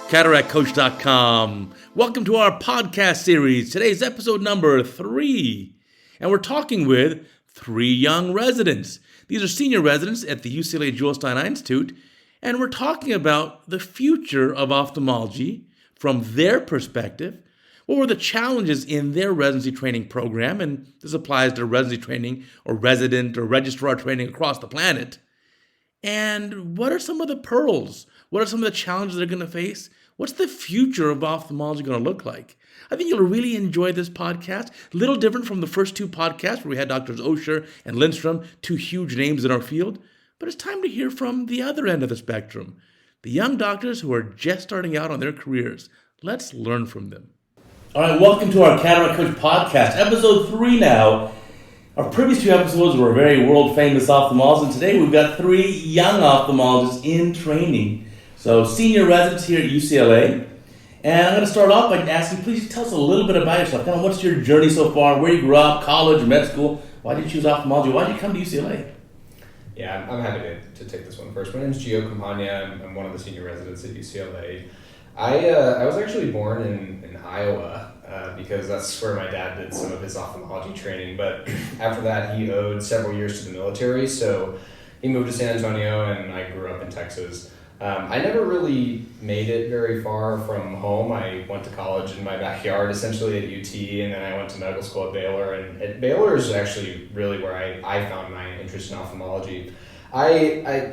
CataractCoach.com. Welcome to our podcast series. Today's episode number 3. And we're talking with 3 young residents. These are senior residents at the UCLA Jewel Stein Eye Institute. And we're talking about the future of ophthalmology from their perspective. What were the challenges in their residency training program? And this applies to residency training or resident or registrar training across the planet. And what are some of the pearls? What are some of the challenges they're going to face? What's the future of ophthalmology going to look like? I think you'll really enjoy this podcast. A little different from the first 2 podcasts where we had Drs. Osher and Lindstrom, 2 huge names in our field. But it's time to hear from the other end of the spectrum, the young doctors who are just starting out on their careers. Let's learn from them. All right, welcome to our Cataract Coach podcast, episode 3 now. Our previous 2 episodes were very world-famous ophthalmologists, and today we've got 3 young ophthalmologists in training. So, senior residents here at UCLA. And I'm going to start off by asking, please tell us a little bit about yourself. Kind of what's your journey so far, where you grew up, college, med school. Why did you choose ophthalmology? Why did you come to UCLA? Yeah, I'm happy to take this one first. My name is Gio Campagna. I'm one of the senior residents at UCLA. I was actually born in Iowa because that's where my dad did some of his ophthalmology training. But after that, he owed several years to the military, so he moved to San Antonio, and I grew up in Texas. I never really made it very far from home. I went to college in my backyard, essentially at UT, and then I went to medical school at Baylor. And at Baylor is actually really where I found my interest in ophthalmology. I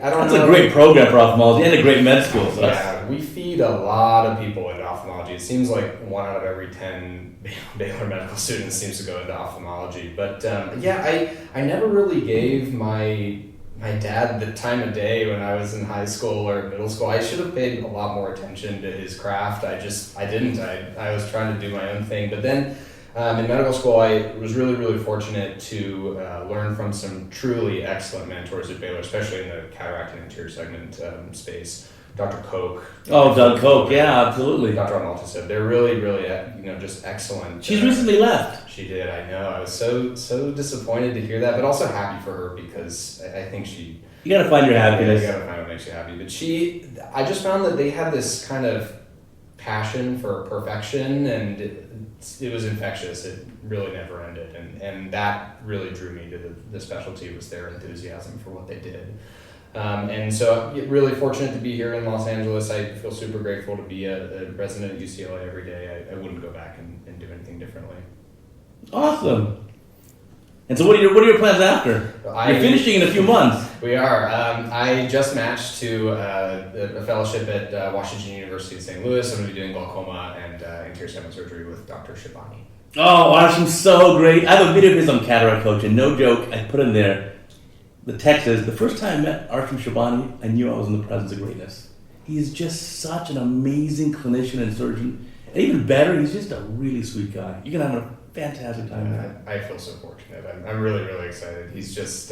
don't know. That's a great program for ophthalmology and a great med school. So yeah, we feed a lot of people into ophthalmology. It seems like 1 out of every 10 Baylor medical students seems to go into ophthalmology. But I never really gave my dad the time of day when I was in high school or middle school. I should have paid a lot more attention to his craft. I didn't. I was trying to do my own thing. But then in medical school, I was really, really fortunate to learn from some truly excellent mentors at Baylor, especially in the cataract and anterior segment space. Dr. Koch. Oh, Doug Koch, yeah, absolutely. Dr. Amaltasib. They're really, really, just excellent. She's recently left. She did, I know. I was so disappointed to hear that, but also happy for her because I think she... You gotta find your happiness. You gotta find what makes you happy. But I just found that they had this kind of passion for perfection, and it was infectious. It really never ended, and that really drew me to the specialty, was their enthusiasm for what they did. And so really fortunate to be here in Los Angeles. I feel super grateful to be a resident at UCLA every day. I wouldn't go back and do anything differently. Awesome. And so what are your plans after? You're finishing in a few months. We are. I just matched to a fellowship at Washington University in St. Louis. I'm going to be doing glaucoma and anterior segment surgery with Dr. Shabani. Oh, Arshim's so great. I have a video of his on Cataract Coach, and no joke, I put in there. The text is, the first time I met Arshim Shabani, I knew I was in the presence of greatness. He is just such an amazing clinician and surgeon. And even better, he's just a really sweet guy. You're going to have a fantastic time with him. I feel so fortunate. I'm really, really excited. He's just,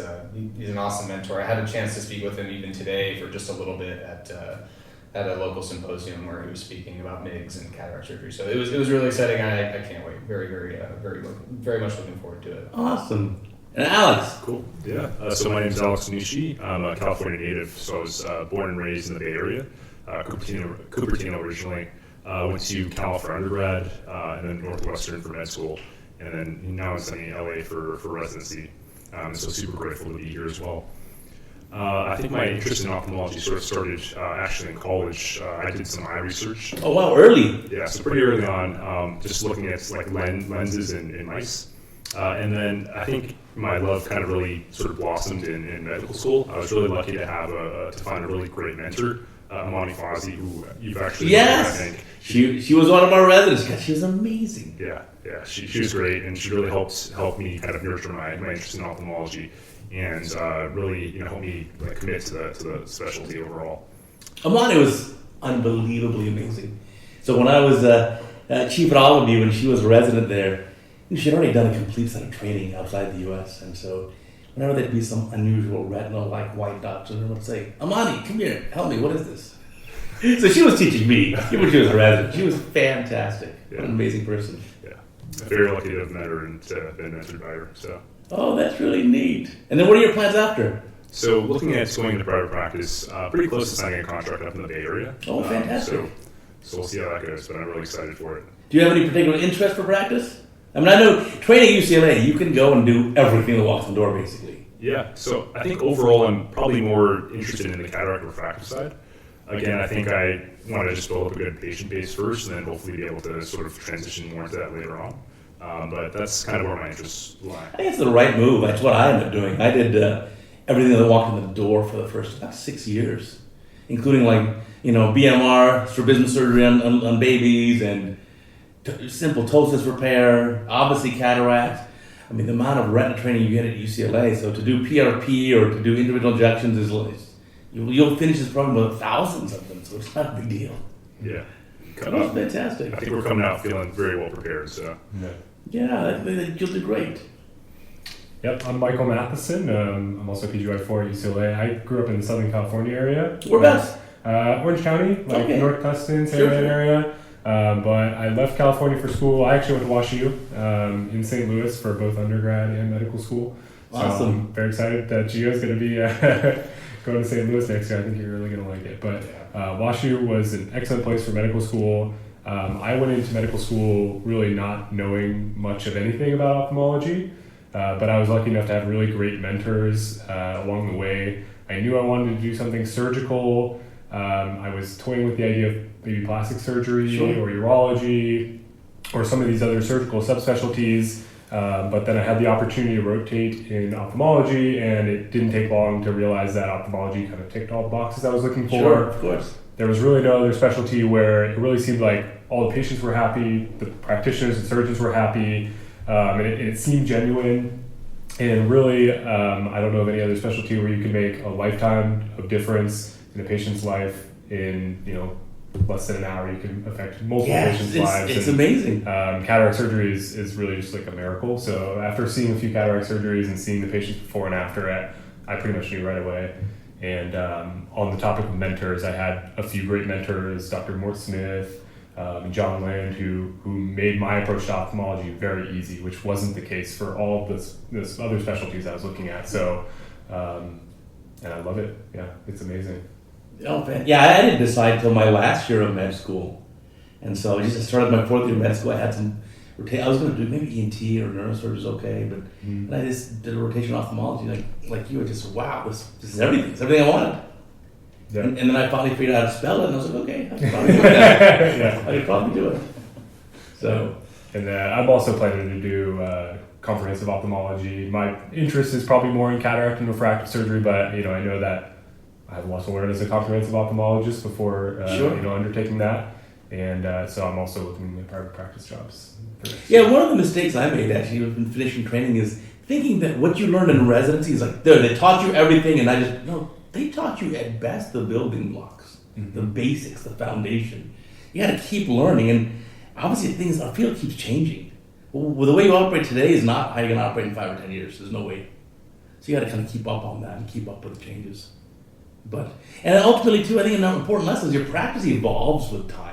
he's an awesome mentor. I had a chance to speak with him even today for just a little bit at a local symposium where he was speaking about MIGS and cataract surgery. So it was really exciting. I can't wait. Very, very much looking forward to it. Awesome. And Alex. Cool. Yeah. So my name is Alex Nishi. I'm a California native. So I was born and raised in the Bay Area, Cupertino originally. Went to Cal for undergrad, and then Northwestern for med school, and then now I'm studying in LA for residency. So super grateful to be here as well. I think my interest in ophthalmology sort of started actually in college. I did some eye research. Oh wow, early. Yeah, so pretty early on, just looking at like lenses in mice. And then I think my love kind of really sort of blossomed in medical school. I was really lucky to have to find a really great mentor, Amani Fawzi, who you've actually met, I think. She was one of our residents. She was amazing. Yeah, she was great, and she really helped me kind of nurture my interest in ophthalmology, and really helped me commit to the specialty overall. Amani was unbelievably amazing. So when I was chief at Olive, when she was a resident there, she had already done a complete set of training outside the U.S. And so whenever there'd be some unusual retinal-like white dots, everyone would say, Amani, come here, help me, what is this? So she was teaching me, even when she was a resident. She was fantastic. Yeah. What an amazing person. Yeah. I'm very lucky to have met her and been mentored by her. So. Oh, that's really neat. And then what are your plans after? So looking at going into private practice, pretty close to signing a contract up in the Bay Area. Oh, fantastic. So So we'll see how that goes, but I'm really excited for it. Do you have any particular interest for practice? I mean, I know training at UCLA, you can go and do everything that walks in the door, basically. Yeah, so I think overall I'm probably more interested in the cataract refractive side. Again, I think I want to just build up a good patient base first and then hopefully be able to sort of transition more into that later on. But that's kind of where my interests lie. I think it's the right move. That's what I ended up doing. I did everything that walked in the door for the first about 6 years, including BMR, strabismus surgery on babies and simple ptosis repair, obviously cataracts. I mean, the amount of retina training you get at UCLA. So to do PRP or to do individual injections you'll finish this program with thousands of them. So it's not a big deal. Yeah. That's fantastic. I think we're coming out feeling very well prepared. So yeah, you'll do great. Yep, I'm Michael Matheson. I'm also PGY4 at UCLA. I grew up in the Southern California area. Whereabouts? Orange County, North Tustin, San Diego area. But I left California for school. I actually went to WashU in St. Louis for both undergrad and medical school. Awesome. So I'm very excited that Gio's going to be going to St. Louis next year. I think you're really going to like it. But WashU was an excellent place for medical school. I went into medical school really not knowing much of anything about ophthalmology, but I was lucky enough to have really great mentors along the way. I knew I wanted to do something surgical. I was toying with the idea of maybe plastic surgery or urology or some of these other surgical subspecialties, but then I had the opportunity to rotate in ophthalmology, and it didn't take long to realize that ophthalmology kind of ticked all the boxes I was looking for. Sure, of course. There was really no other specialty where it really seemed like all the patients were happy, the practitioners and surgeons were happy, and it seemed genuine. And really, I don't know of any other specialty where you can make a lifetime of difference in a patient's life in less than an hour. You can affect multiple patients' lives. It's amazing. Cataract surgery is really just like a miracle. So after seeing a few cataract surgeries and seeing the patients before and after, I pretty much knew right away. And on the topic of mentors, I had a few great mentors, Dr. Mort Smith, and John Land, who made my approach to ophthalmology very easy, which wasn't the case for all of this other specialties I was looking at. So, and I love it. Yeah, it's amazing. Oh, man. Yeah, I didn't decide until my last year of med school. And so I just started my fourth year of med school. I had some I was going to do maybe ENT or neurosurgery is okay, but and I just did a rotation ophthalmology. Like you, I just wow, this is everything. It's everything I wanted. Yeah. And then I finally figured out how to spell it, and I was like, okay, I can probably do that. Yeah. I can probably do it. So, and I'm also planning to do comprehensive ophthalmology. My interest is probably more in cataract and refractive surgery, but I know that I have lots to learn as a comprehensive ophthalmologist before undertaking that. And so I'm also looking at private practice jobs. Yeah, one of the mistakes I made actually when finishing training is thinking that what you learned in residency is like, they taught you everything, and no, they taught you at best the building blocks, the basics, the foundation. You got to keep learning, and obviously our field keeps changing. Well, the way you operate today is not how you're going to operate in 5 or 10 years. There's no way. So you got to kind of keep up on that and keep up with the changes. And ultimately, too, I think an important lesson is your practice evolves with time.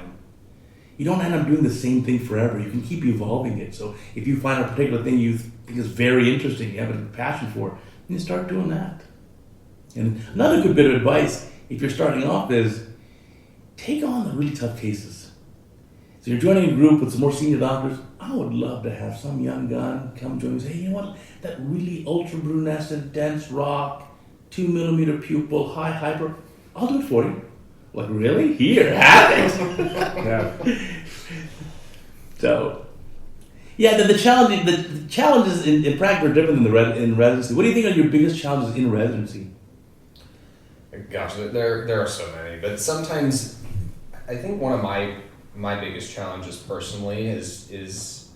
You don't end up doing the same thing forever. You can keep evolving it. So if you find a particular thing you think is very interesting, you have a passion for, then you start doing that. And another good bit of advice, if you're starting off, is take on the really tough cases. So you're joining a group with some more senior doctors. I would love to have some young gun come join me and say, hey, you know what? That really ultra-brunescent, dense rock, 2 millimeter pupil, high hyper, I'll do it for you. Like, really? Here, have it. Yeah. So, yeah, the challenges in practice are different than in residency. What do you think are your biggest challenges in residency? Gosh, there are so many, but sometimes I think one of my biggest challenges personally is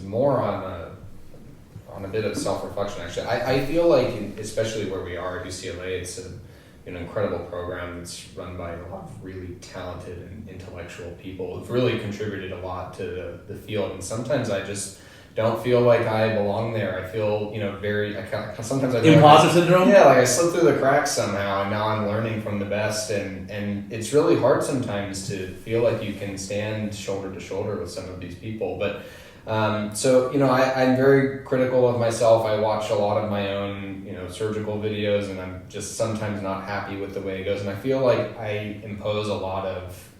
more on a bit of self-reflection. Actually, I feel like, especially where we are at UCLA, it's an incredible program that's run by a lot of really talented and intellectual people who've really contributed a lot to the field. And sometimes I just don't feel like I belong there. I feel, sometimes I feel imposter syndrome? Yeah, like I slipped through the cracks somehow, and now I'm learning from the best. And it's really hard sometimes to feel like you can stand shoulder to shoulder with some of these people. But So, I'm very critical of myself. I watch a lot of my own, surgical videos, and I'm just sometimes not happy with the way it goes. And I feel like I impose a lot of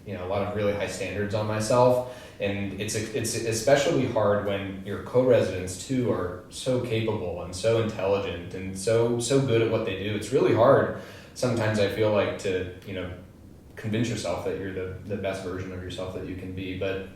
really high standards on myself. And it's especially hard when your co-residents too are so capable and so intelligent and so good at what they do. It's really hard sometimes, I feel like, to, convince yourself that you're the best version of yourself that you can be. But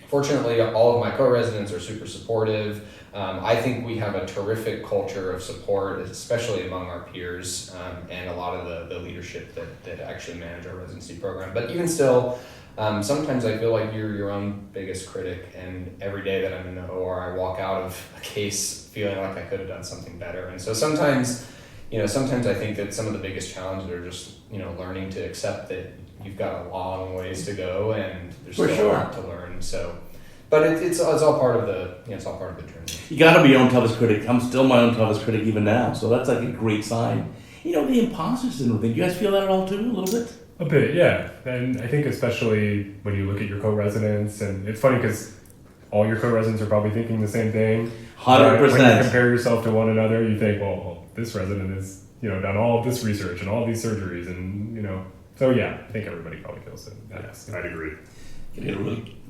fortunately, all of my co-residents are super supportive. I think we have a terrific culture of support, especially among our peers, and a lot of the leadership that actually manage our residency program. But even still, sometimes I feel like you're your own biggest critic, and every day that I'm in the OR, I walk out of a case feeling like I could have done something better. And so sometimes I think that some of the biggest challenges are just, learning to accept that you've got a long ways to go and there's still a lot to learn. So, but it's all part of the journey. You got to be your own toughest critic. I'm still my own toughest critic even now, so that's like a great sign. The imposter syndrome thing. You guys feel that at all too, a little bit? A bit, yeah. And I think especially when you look at your co-residents, and it's funny because all your co-residents are probably thinking the same thing. 100%. When you compare yourself to one another, you think, well, this resident has done all of this research and all of these surgeries, and so yeah, I think everybody probably feels it. Yes, I'd agree. Get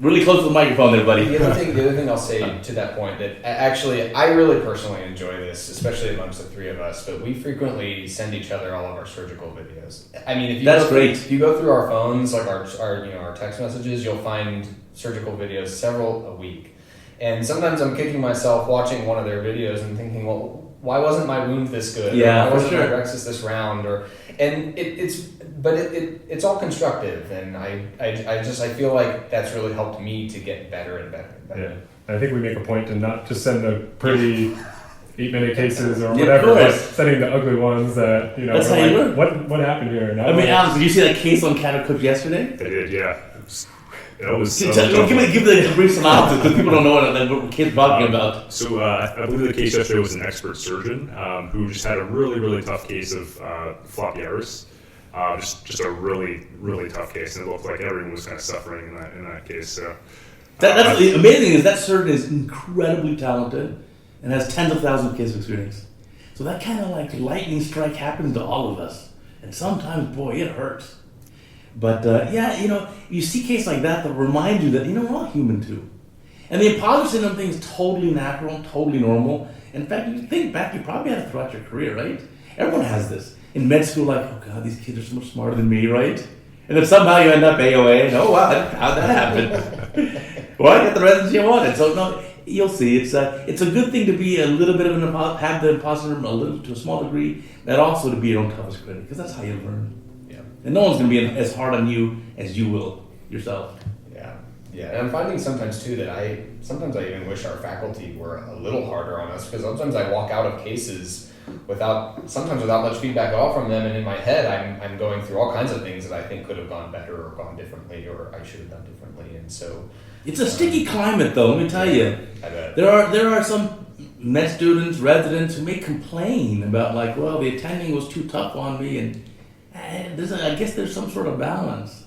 really close to the microphone there, buddy. The other thing I'll say to that point, that actually I really personally enjoy this, especially amongst the three of us, but we frequently send each other all of our surgical videos. I mean, if you go through our phones, like our text messages, you'll find surgical videos several a week. And sometimes I'm kicking myself watching one of their videos and thinking, well, why wasn't my wound this good? Yeah, why wasn't for sure. my rexus this round? It's all constructive, and I feel like that's really helped me to get better and better and better. Yeah, I think we make a point to not just send the pretty 8-minute cases or whatever, but sending the ugly ones that That's how you learn. What happened here? I mean, Alex, did you see that case on CataractCoach yesterday? I did, yeah. It was give the brief synopsis because people don't know what kids talking about. So I believe the case yesterday was an expert surgeon who just had a really, really tough case of floppy iris. Just a really, really tough case, and it looked like everyone was kind of suffering in that case. So That's the amazing is that surgeon is incredibly talented and has tens of thousands of kids of experience. So that kind of like lightning strike happens to all of us, and sometimes, boy, it hurts. But you see cases like that remind you that we're all human too, and the imposter syndrome thing is totally natural, totally normal. In fact, you think back, you probably had it throughout your career, right? Everyone has this. In med school, like, oh God, these kids are so much smarter than me, right? And then somehow you end up AOA, and oh wow, how'd that happen? Well, I got the residency you wanted. So no, you'll see. It's a good thing to be a little bit of have the imposter syndrome a little to a small degree, but also to be your own toughest critic, because that's how you learn. Yeah. And no one's gonna be as hard on you as you will yourself. Yeah, and I'm finding sometimes too that I even wish our faculty were a little harder on us, because sometimes I walk out of cases without much feedback at all from them, and in my head I'm going through all kinds of things that I think could have gone better or gone differently or I should have done differently, and so it's a sticky climate though. Let me tell you, I bet. there are some med students, residents who may complain about like, well, the attending was too tough on me, and I guess there's some sort of balance.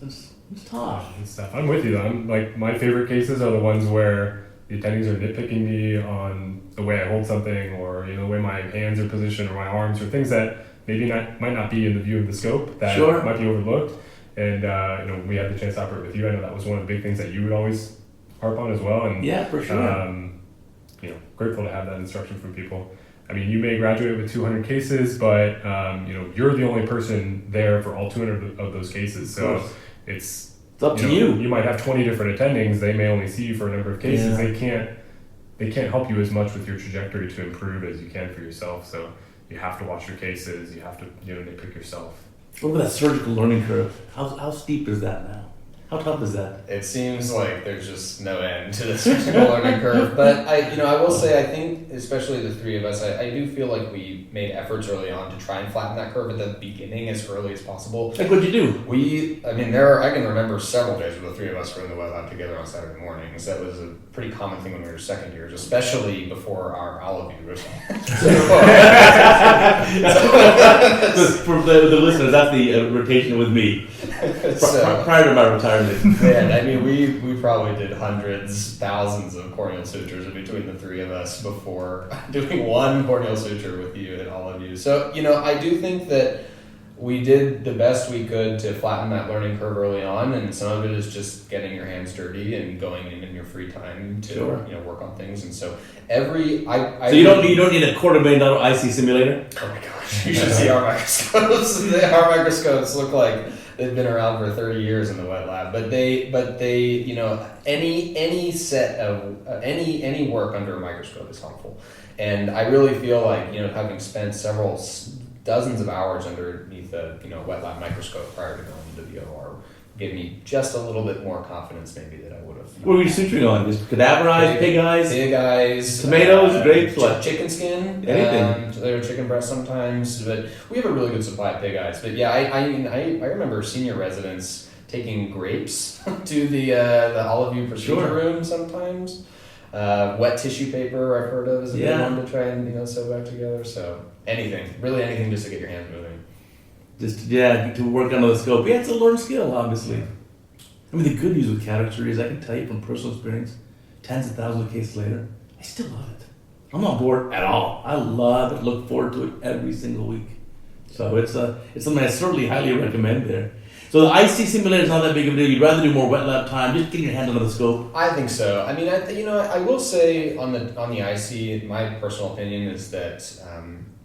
It's tough. It's tough. I'm with you. I'm like, my favorite cases are the ones where the attendees are nitpicking me on the way I hold something, or the way my hands are positioned, or my arms, or things that maybe might not be in the view of the scope that might be overlooked. And when we had the chance to operate with you, I know that was one of the big things that you would always harp on as well. And yeah, for sure. Grateful to have that instruction from people. I mean, you may graduate with 200 cases, but you're the only person there for all 200 of those cases. So it's up to you. You might have 20 different attendings. They may only see you for a number of cases. Yeah. They can't help you as much with your trajectory to improve as you can for yourself. So you have to watch your cases. You have to nitpick yourself. What about that surgical learning curve? How steep is that now? How tough is that? It seems like there's just no end to the surgical learning curve. But I will say, I think, especially the three of us, I do feel like we made efforts early on to try and flatten that curve at the beginning as early as possible. Like what'd you do? I can remember several days where the three of us were in the wet lab together on Saturday mornings. That was a pretty common thing when we were second years, especially before our Alaview rotation. For the listeners, that's the rotation with me. Prior to my retirement. Man, I mean, we probably did hundreds, thousands of corneal sutures between the three of us before doing one corneal suture with you and all of you. So, I do think that we did the best we could to flatten that learning curve early on, and some of it is just getting your hands dirty and going in your free time to work on things. And so so you don't need a $250,000 IC simulator. Oh my gosh! You should see our microscopes. Our microscopes look like they've been around for 30 years in the wet lab. But they any set of any work under a microscope is helpful. And I really feel like having spent several dozens of hours underneath a wet lab microscope prior to going into the OR gave me just a little bit more confidence maybe that I would have. What were you suturing on? Just cadaver eyes, pig eyes? Pig eyes. Tomatoes, grapes, chicken skin. Anything. There were chicken breasts sometimes, but we have a really good supply of pig eyes. But yeah, I remember senior residents taking grapes to the all of you procedure room sometimes. Wet tissue paper I've heard of is a good one to try and sew back together. So anything just to get your hands moving. To work under the scope. Yeah, it's a learned skill, obviously. I mean, the good news with cataract surgery is I can tell you from personal experience, tens of thousands of cases later, I still love it. I'm not bored at all. I love it. Look forward to it every single week. So it's something I certainly highly recommend there. So the IC simulator is not that big of a deal. You'd rather do more wet lab time, just getting your hand under the scope. I think so. I mean, I will say on the IC, my personal opinion is that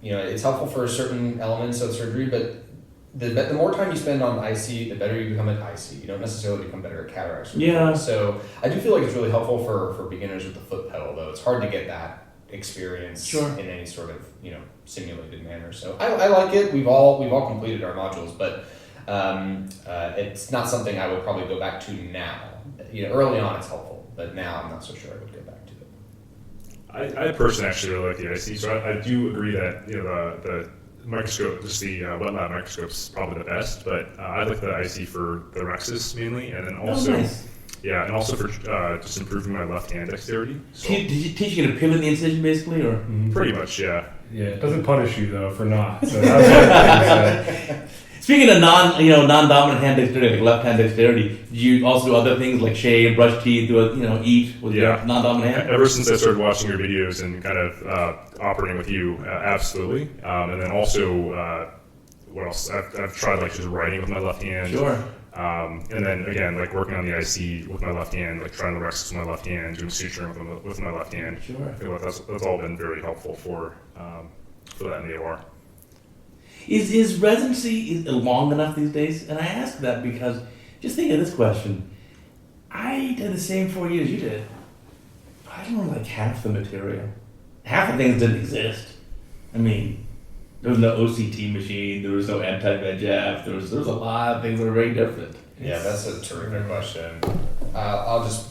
it's helpful for certain elements of surgery, but the more time you spend on IC, the better you become at IC. You don't necessarily become better at cataract surgery. Yeah. So I do feel like it's really helpful for beginners with the foot pedal, though. It's hard to get that experience in any sort of simulated manner. So I like it. We've all completed our modules, but it's not something I would probably go back to now. Early on it's helpful, but now I'm not so sure I would go back to it. I personally actually really like the IC, so I do agree that the microscope, just the wet lab microscope, is probably the best. But I like the IC for the Rexus mainly, and then also and also for just improving my left hand dexterity. So, teaching you to pivot the incision basically, or pretty much, yeah. Yeah, it doesn't punish you though for not. So that's one thing, Speaking of non-dominant hand dexterity, like left hand dexterity, do you also do other things like shave, brush teeth, eat with your non-dominant hand? Ever since I started watching your videos and kind of operating with you, absolutely. And then also, what else? I've tried like just writing with my left hand. Sure. And then again, like working on the IC with my left hand, like trying to Rexus with my left hand, doing suturing with my left hand. Sure. I feel like that's all been very helpful for that in the OR. Is residency long enough these days? And I ask that because, just think of this question. I did the same 4 years you did. I learned like half the material. Half the things didn't exist. I mean, there was no OCT machine, there was no anti-VEGF, there was a lot of things that were very different. Yeah, that's a terrific question. I'll just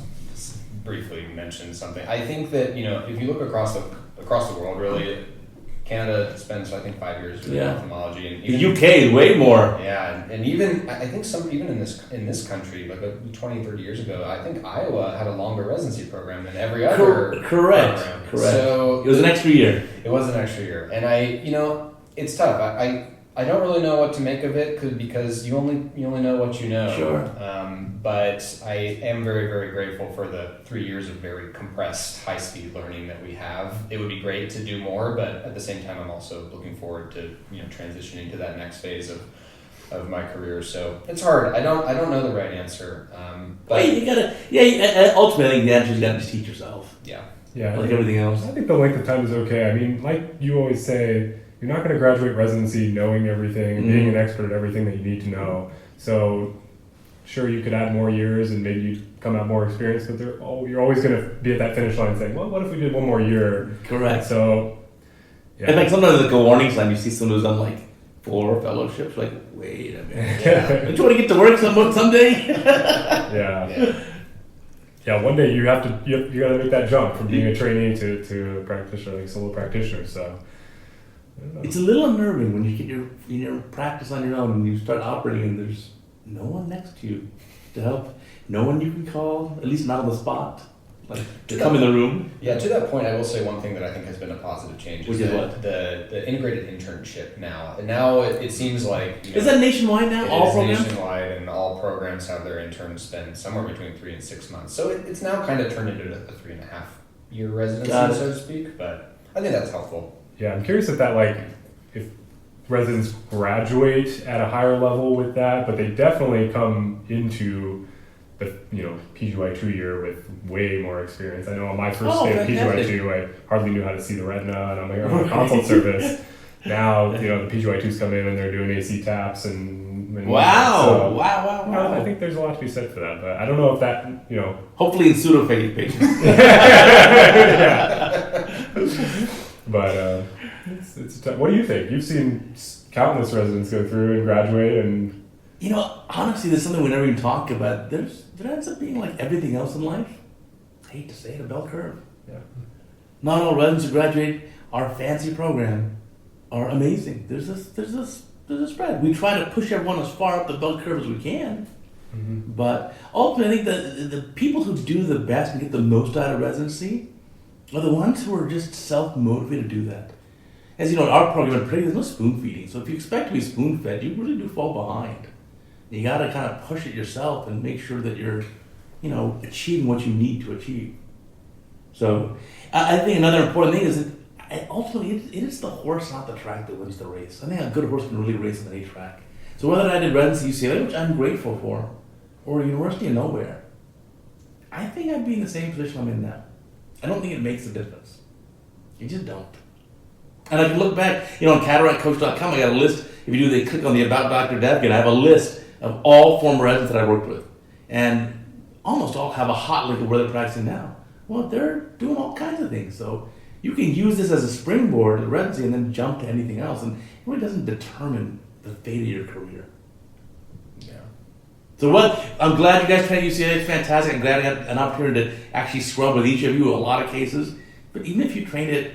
briefly mention something. I think that, if you look across the world, really, Canada spends, I think, 5 years doing ophthalmology, and the UK way more. Yeah, and even I think even in this country, like 20, 30 years ago, I think Iowa had a longer residency program than every other correct. So it was an extra year. It was an extra year, and it's tough. I don't really know what to make of it because you only know what you know. Sure. But I am very, very grateful for the 3 years of very compressed, high-speed learning that we have. It would be great to do more, but at the same time, I'm also looking forward to transitioning to that next phase of my career. So it's hard. I don't know the right answer. But you gotta. Ultimately, the answer is you gotta just teach yourself. Yeah, like everything else. I think the length of time is okay. I mean, like you always say, you're not going to graduate residency knowing everything and being an expert at everything that you need to know. So, sure, you could add more years and maybe you come out more experienced, but you're always going to be at that finish line saying, well, what if we did one more year? Correct. So, yeah. And like sometimes like a warning sign, you see someone who's done like 4 fellowships, like, wait a minute. Don't you want to get to work someday? Yeah, one day you got to make that jump from being a trainee to a practitioner, like solo practitioner. So it's a little unnerving when you get your practice on your own and you start operating and there's no one next to you to help, no one you can call, at least not on the spot. Like, to come in the room? Yeah, to that point, I will say one thing that I think has been a positive change Which is what? The integrated internship now. Now it seems like... Is that nationwide now, all programs? It is nationwide, and all programs have their interns spend somewhere between 3 and 6 months. So it's now kind of turned into a 3.5-year residency, so to speak, but I think that's helpful. Yeah, I'm curious if residents graduate at a higher level with that, but they definitely come into the PGY 2 year with way more experience. I know on my first day of PGY 2, I hardly knew how to see the retina, and I'm here on a consult service. Now, the PGY 2s come in and they're doing AC taps and wow. I think there's a lot to be said for that, but I don't know if that, Hopefully in pseudo-fake patients. But it's tough. What do you think? You've seen countless residents go through and graduate, and honestly, there's something we never even talk about. There ends up being like everything else in life. I hate to say it, a bell curve. Yeah. Not all residents who graduate our fancy program are amazing. There's a spread. We try to push everyone as far up the bell curve as we can. Mm-hmm. But ultimately, I think the people who do the best and get the most out of residency are the ones who are just self-motivated to do that. As you know, in our program at Prairie, there's no spoon feeding. So if you expect to be spoon fed, you really do fall behind. You got to kind of push it yourself and make sure that you're, achieving what you need to achieve. So I think another important thing is that ultimately it is the horse, not the track, that wins the race. I think a good horse can really race on an A-track. So whether I did residency at UCLA, which I'm grateful for, or University of Nowhere, I think I'd be in the same position I'm in now. I don't think it makes a difference. You just don't. And I can look back, on CataractCoach.com, I got a list. If you do, they click on the About Dr. Devgan, I have a list of all former residents that I worked with. And almost all have a hot link of where they're practicing now. Well, they're doing all kinds of things. So you can use this as a springboard to residency and then jump to anything else. And it really doesn't determine the fate of your career. Yeah. So I'm glad you guys trained at UCLA. It's fantastic. I'm glad I got an opportunity to actually scrub with each of you in a lot of cases. But even if you trained at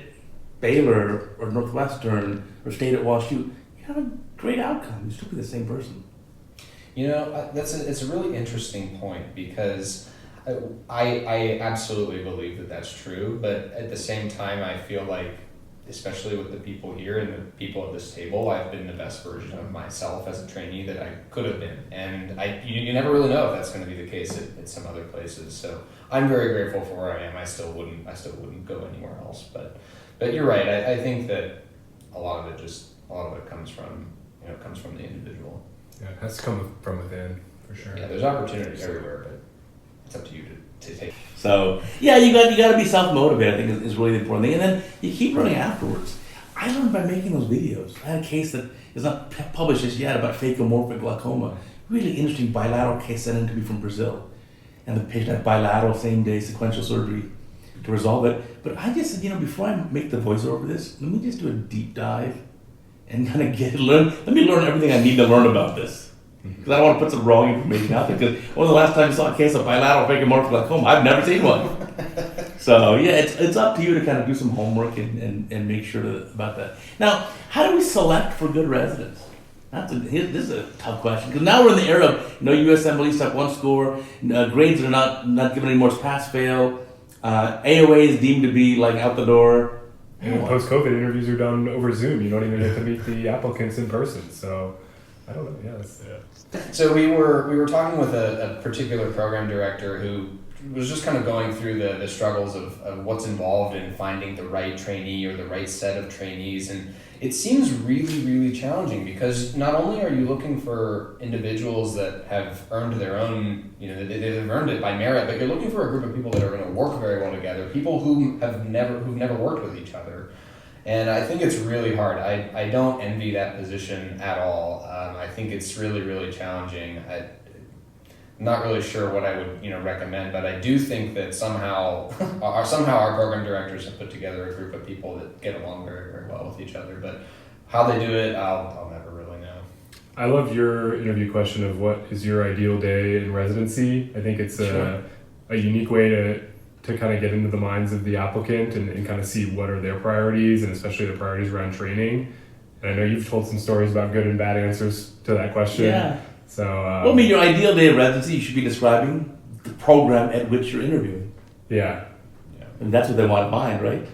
Baylor or Northwestern or stayed at WashU, you have a great outcome. You still be the same person. It's a really interesting point, because I absolutely believe that that's true, but at the same time, I feel like, especially with the people here and the people at this table, I've been the best version of myself as a trainee that I could have been, and you never really know if that's going to be the case at some other places. So I'm very grateful for where I am. I still wouldn't go anywhere else, but you're right. I think that a lot of it comes from the individual. Yeah, it has to come from within, for sure. Yeah, there's opportunities everywhere, but it's up to you to take. So yeah, you got to be self-motivated, I think is really the important thing. And then you keep learning afterwards. I learned by making those videos. I had a case that is not published just yet about phacomorphic glaucoma. Really interesting bilateral case sent in to me from Brazil. And the patient had bilateral same-day sequential surgery to resolve it. But I just said, before I make the voiceover for this, let me just do a deep dive and kind of let me learn everything I need to learn about this. Because I don't want to put some wrong information out there. Because when was the last time you saw a case of bilateral phacomorphic glaucoma? I've never seen one. So yeah, it's up to you to kind of do some homework and make sure about that. Now, how do we select for good residents? This is a tough question, because now we're in the era of USMLE step 1 score, grades are not given anymore, it's pass-fail, AOA is deemed to be like out the door. And post-COVID interviews are done over Zoom. You don't even get to meet the applicants in person. So I don't know. Yeah. So we were talking with a particular program director who was just kind of going through the struggles of what's involved in finding the right trainee or the right set of trainees, and it seems really, really challenging, because not only are you looking for individuals that have earned their own, they've earned it by merit, but you're looking for a group of people that are going to work very well together, people who've never worked with each other. And I think it's really hard. I don't envy that position at all. I think it's really, really challenging. I'm not really sure what I would recommend, but I do think that somehow our program directors have put together a group of people that get along very, very well with each other. But how they do it, I'll never really know. I love your interview question of what is your ideal day in residency. I think it's a unique way to kind of get into the minds of the applicant and kind of see what are their priorities, and especially the priorities around training. And I know you've told some stories about good and bad answers to that question. Yeah. So, your ideal day of residency, you should be describing the program at which you're interviewing. Yeah. And that's what they want in mind, right?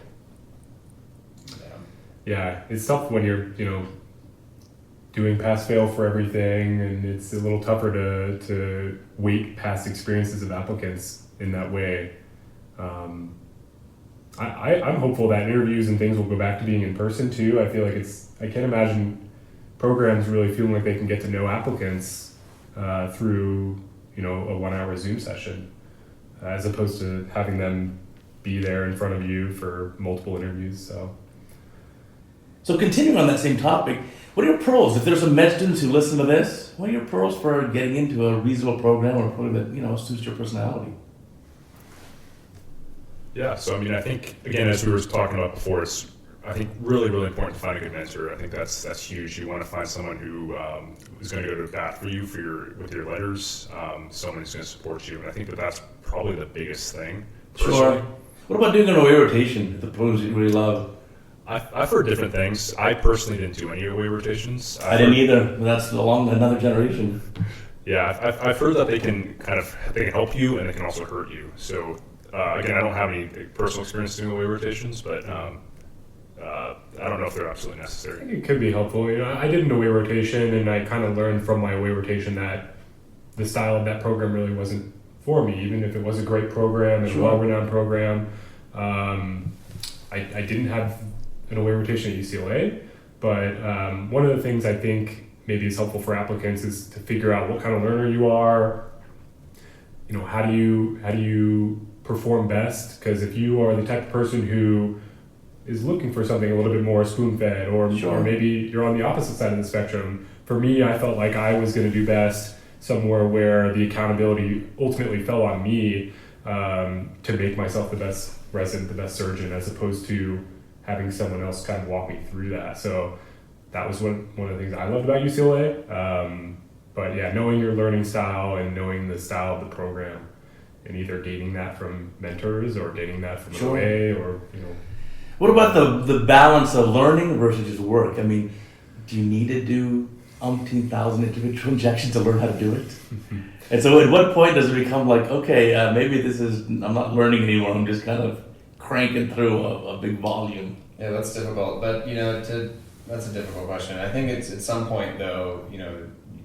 Yeah, it's tough when you're, doing pass-fail for everything, and it's a little tougher to weight past experiences of applicants in that way. I'm hopeful that interviews and things will go back to being in person too. I feel like I can't imagine programs really feeling like they can get to know applicants through, a 1-hour Zoom session, as opposed to having them be there in front of you for multiple interviews. So continuing on that same topic, what are your pros? If there's some med students who listen to this, what are your pros for getting into a reasonable program or a program that, suits your personality? Yeah, so I think, again, as we were talking about before, it's, I think, really, really important to find a good mentor. I think that's huge. You want to find someone who is going to go to bat for you with your letters, someone who's going to support you. And I think that's probably the biggest thing. Sure. What about doing an away rotation, the programs you really love? I've heard different things. I personally didn't do any away rotations. I didn't either, but that's along another generation. Yeah, I've heard that they can help you and they can also hurt you. So again, I don't have any personal experience doing away rotations, but I don't know if they're absolutely necessary. I think it could be helpful. I did an away rotation, and I kind of learned from my away rotation that the style of that program really wasn't for me, even if it was a great program and a well-renowned program. I didn't have an away rotation at UCLA, but one of the things I think maybe is helpful for applicants is to figure out what kind of learner you are. How do you perform best? Because if you are the type of person who is looking for something a little bit more spoon-fed, or maybe you're on the opposite side of the spectrum. For me, I felt like I was going to do best somewhere where the accountability ultimately fell on me to make myself the best resident, the best surgeon, as opposed to having someone else kind of walk me through that. So that was one of the things I loved about UCLA. But yeah, knowing your learning style and knowing the style of the program, and either gaining that from mentors or gaining that from an OA, or What about the balance of learning versus just work? Do you need to do umpteen thousand individual injections to learn how to do it? And so at what point does it become like, okay, maybe I'm not learning anymore, I'm just kind of cranking through a big volume? Yeah, that's difficult, but that's a difficult question. I think it's at some point though,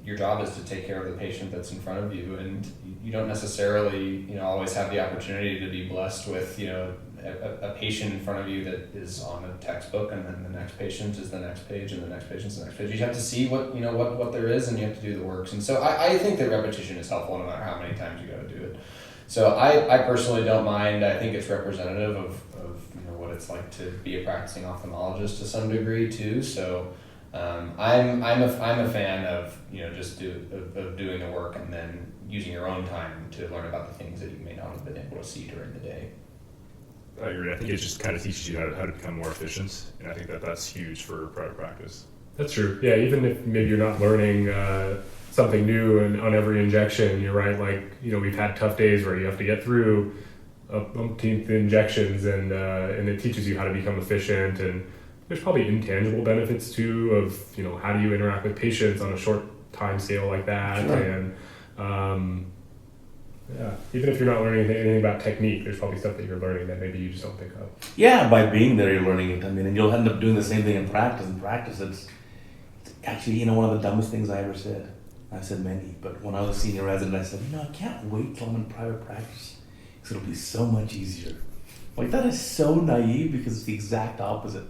your job is to take care of the patient that's in front of you, and you don't necessarily always have the opportunity to be blessed with a patient in front of you that is on a textbook, and then the next patient is the next page, and the next patient's the next page. You have to see what there is, and you have to do the works. And so I think that repetition is helpful no matter how many times you got to do it. So I personally don't mind. I think it's representative of what it's like to be a practicing ophthalmologist to some degree too. So I'm a fan of of doing the work and then using your own time to learn about the things that you may not have been able to see during the day. I agree. I think it just kind of teaches you how to become more efficient, and I think that's huge for private practice. That's true. Yeah, even if maybe you're not learning something new and on every injection, you're right. Like we've had tough days where you have to get through umpteenth injections, and it teaches you how to become efficient. And there's probably intangible benefits too of how do you interact with patients on a short time scale like that. Sure. And even if you're not learning anything about technique, there's probably stuff that you're learning that maybe you just don't pick up. Yeah, by being there, you're learning it. And you'll end up doing the same thing in practice. In practice, it's actually one of the dumbest things I ever said. I've said many, but when I was a senior resident, I said, I can't wait till I'm in private practice because it'll be so much easier. Like, that is so naive because it's the exact opposite.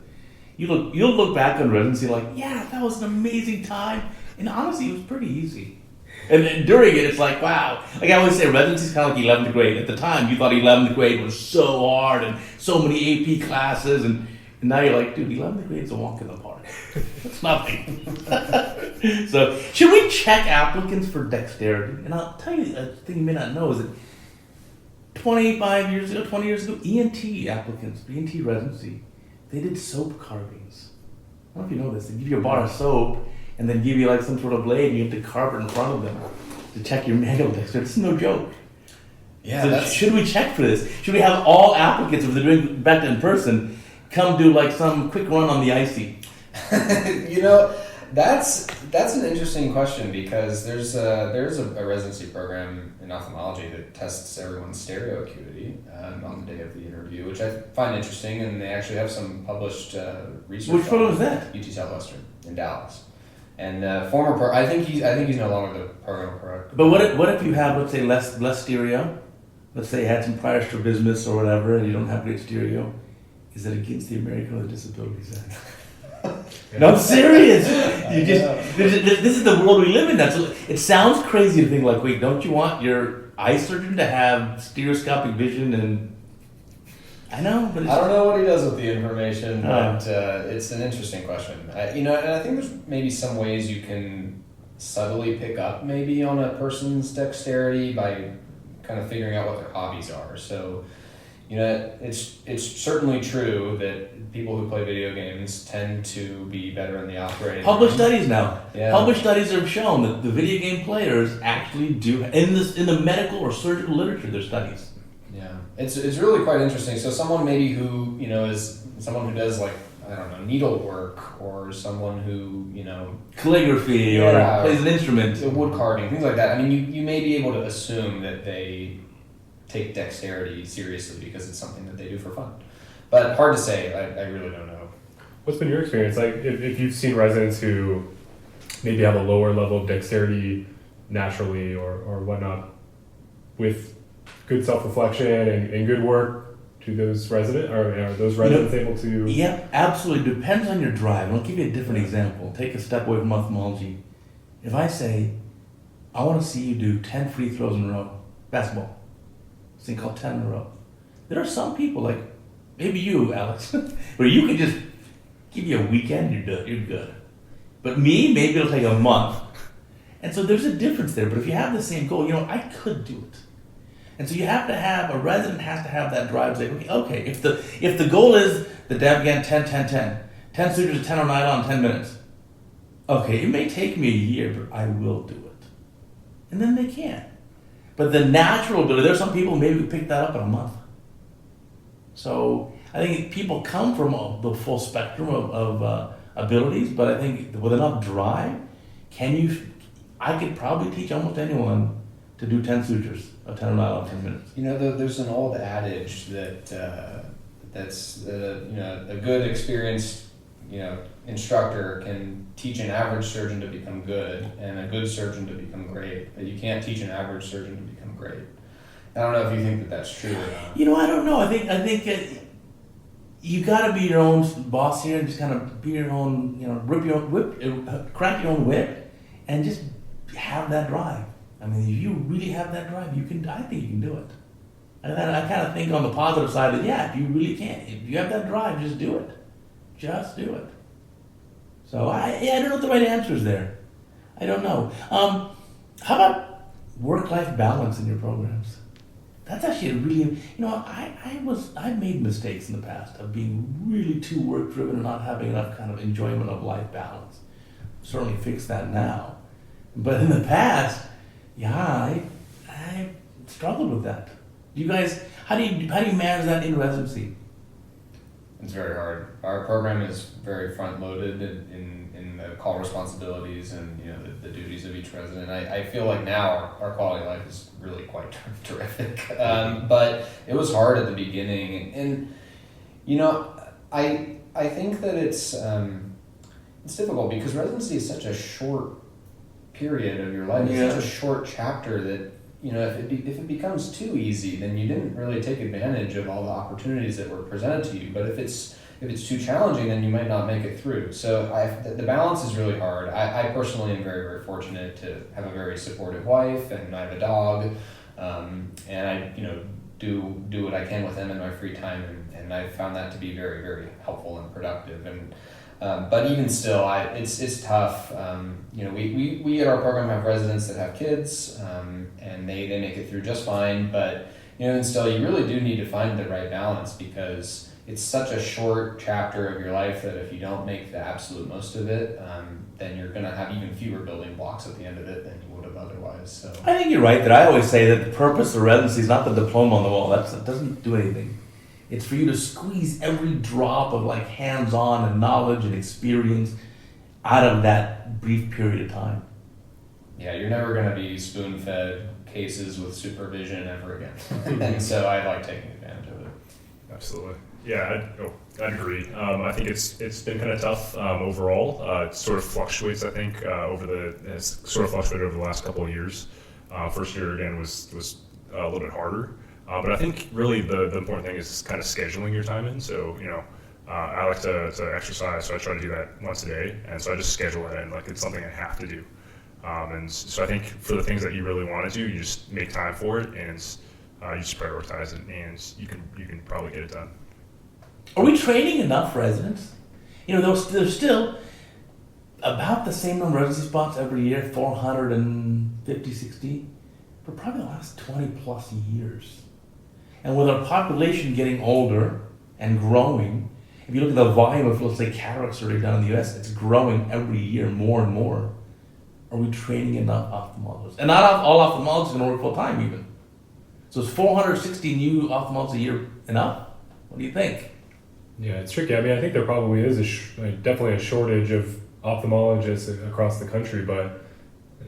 You'll look back on residency like, yeah, that was an amazing time. And honestly, it was pretty easy. And then during it, it's like, wow. Like I always say, residency is kind of like 11th grade. At the time, you thought 11th grade was so hard and so many AP classes. And now you're like, dude, 11th grade is a walk in the park. It's nothing. So should we check applicants for dexterity? And I'll tell you a thing you may not know is that 20 years ago, ENT applicants, ENT residency, they did soap carvings. I don't know if you know this. They give you a bar of soap and then give you like some sort of blade and you have to carve it in front of them to check your manual dexterity. It's no joke. Yeah. So should we check for this? Should we have all applicants, if they're doing back in person, come do like some quick run on the icy? That's an interesting question because there's a residency program in ophthalmology that tests everyone's stereo acuity on the day of the interview, which I find interesting, and they actually have some published research. Which one was that? UT Southwestern in Dallas, and I think he's no longer the program correct. But what if you have, let's say, less stereo? Let's say you had some prior strabismus or whatever, and you don't have great stereo. Is that against the American with Disabilities Act? No, I'm serious. You just this is the world we live in. It sounds crazy to think like, wait, don't you want your eye surgeon to have stereoscopic vision? And I know, but I don't know what he does with the information, but it's an interesting question. And I think there's maybe some ways you can subtly pick up maybe on a person's dexterity by kind of figuring out what their hobbies are. So, it's certainly true that people who play video games tend to be better in the operating published room. studies now. Yeah. Published studies have shown that the video game players actually do in the medical or surgical literature. There's studies. Yeah, it's really quite interesting. So someone maybe who is someone who does like, I don't know, needlework, or someone who Calligraphy or plays an instrument, wood carving, things like that. I mean, you may be able to assume that they take dexterity seriously because it's something that they do for fun. But hard to say. I really don't know. What's been your experience? Like, if you've seen residents who maybe have a lower level of dexterity naturally or whatnot, with good self-reflection and good work, to those residents, or are those residents able to? Yeah, absolutely. Depends on your drive. I'll give you a different example. Take a step away from ophthalmology. If I say, I want to see you do 10 free throws in a row, basketball, this thing called 10 in a row. There are some people, like maybe you, Alex, where you can just give you a weekend, you're good. But me, maybe it'll take a month. And so there's a difference there. But if you have the same goal, I could do it. And so a resident has to have that drive to say, okay, if the goal is the Devgan 10 sutures of 10 on nylon, 10 minutes. Okay, it may take me a year, but I will do it. And then they can. But the natural ability, there's some people maybe who pick that up in a month. So I think people come from the full spectrum of abilities, but I think with enough drive, I could probably teach almost anyone to do 10 sutures of 10 on nylon, 10 minutes. There's an old adage that's a good experienced instructor can teach an average surgeon to become good and a good surgeon to become great, but you can't teach an average surgeon to become great. I don't know if you think that that's true or not. I don't know. I think you got to be your own boss here and just kind of be your own, crank your own whip and just have that drive. I mean, if you really have that drive, I think you can do it. And I kind of think on the positive side that, if you really can. If you have that drive, just do it. Just do it. So, I don't know what the right answer is there. I don't know. How about work-life balance in your programs? That's actually a really, I've made mistakes in the past of being really too work-driven and not having enough kind of enjoyment of life balance. Certainly fix that now. But in the past, I struggled with that. You guys, how do you manage that in residency? It's very hard. Our program is very front-loaded in the call responsibilities and the duties of each resident. I feel like now our quality of life is really quite terrific. But it was hard at the beginning, and I think that it's difficult because residency is such a short period of your life. It's such a short chapter that if it becomes too easy, then you didn't really take advantage of all the opportunities that were presented to you. But if it's too challenging, then you might not make it through. So the balance is really hard. I personally am very, very fortunate to have a very supportive wife, and I have a dog, and I do what I can with them in my free time, and I found that to be very, very helpful and productive. And but even still, it's tough. We at our program have residents that have kids, and they make it through just fine. But and still, you really do need to find the right balance because it's such a short chapter of your life that if you don't make the absolute most of it, then you're going to have even fewer building blocks at the end of it than you would have otherwise. So I think you're right that I always say that the purpose of residency is not the diploma on the wall. That doesn't do anything. It's for you to squeeze every drop of hands-on and knowledge and experience out of that brief period of time. Yeah, you're never going to be spoon-fed cases with supervision ever again. And so I like taking advantage of it. Absolutely. Yeah, I'd agree. I think it's been kind of tough overall. It sort of fluctuates. I think it's sort of fluctuated over the last couple of years. First year again was a little bit harder, but I think really the important thing is kind of scheduling your time in. So I like to exercise, so I try to do that once a day, and so I just schedule it in like it's something I have to do. And so I think for the things that you really want to do, you just make time for it, and you just prioritize it, and you can probably get it done. Are we training enough residents? There's still about the same number of residency spots every year, 450, 60, for probably the last 20 plus years. And with our population getting older and growing, if you look at the volume of, let's say, cataract surgery done in the US, it's growing every year more and more. Are we training enough ophthalmologists? And not all ophthalmologists are going to work full time even. So is 460 new ophthalmologists a year enough? What do you think? Yeah, it's tricky. I mean, I think there probably is definitely a shortage of ophthalmologists across the country, but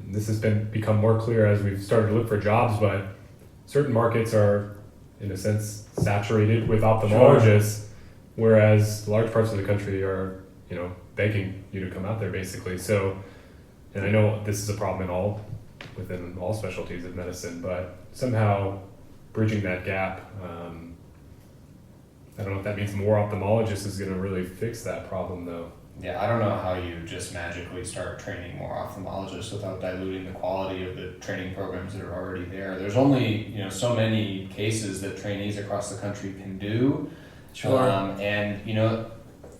this has become more clear as we've started to look for jobs. But certain markets are, in a sense, saturated with ophthalmologists, whereas large parts of the country are, begging you to come out there, basically. So, and I know this is a problem within all specialties of medicine, but somehow bridging that gap. I don't know if that means more ophthalmologists is going to really fix that problem, though. Yeah, I don't know how you just magically start training more ophthalmologists without diluting the quality of the training programs that are already there. There's only so many cases that trainees across the country can do. Sure. And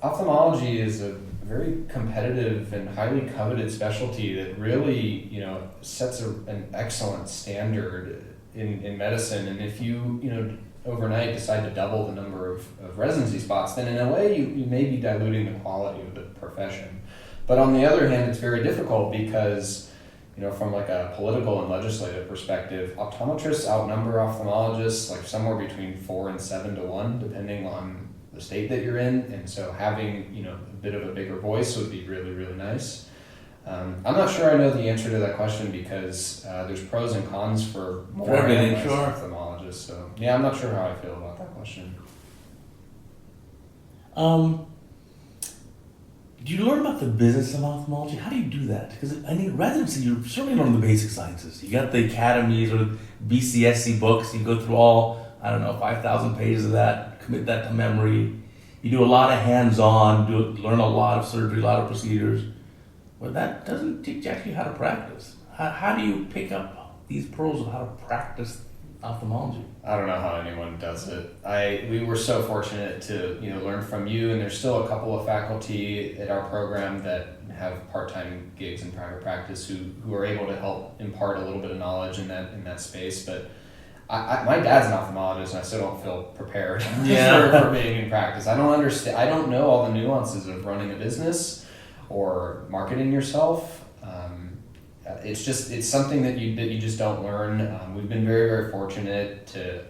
ophthalmology is a very competitive and highly coveted specialty that really sets an excellent standard in medicine. And if you overnight decide to double the number of residency spots, then in a way you may be diluting the quality of the profession. But on the other hand, it's very difficult because, from like a political and legislative perspective, optometrists outnumber ophthalmologists like somewhere between 4 and 7 to 1, depending on the state that you're in. And so having, a bit of a bigger voice would be really, really nice. I'm not sure I know the answer to that question because there's pros and cons for more ophthalmologists. So yeah, I'm not sure how I feel about that question. Do you learn about the business of ophthalmology? How do you do that? Because residency, you certainly learn the basic sciences. You got the academies or the BCSC books. You go through all 5,000 pages of that. Commit that to memory. You do a lot of hands-on. Learn a lot of surgery, a lot of procedures. But that doesn't teach actually how to practice. How do you pick up these pearls of how to practice ophthalmology? I don't know how anyone does it. We were so fortunate to learn from you, and there's still a couple of faculty at our program that have part-time gigs in private practice who are able to help impart a little bit of knowledge in that space. But my dad's an ophthalmologist, and I still don't feel prepared for being in practice. I don't understand. I don't know all the nuances of running a business or marketing yourself. It's something that you just don't learn. We've been very, very fortunate to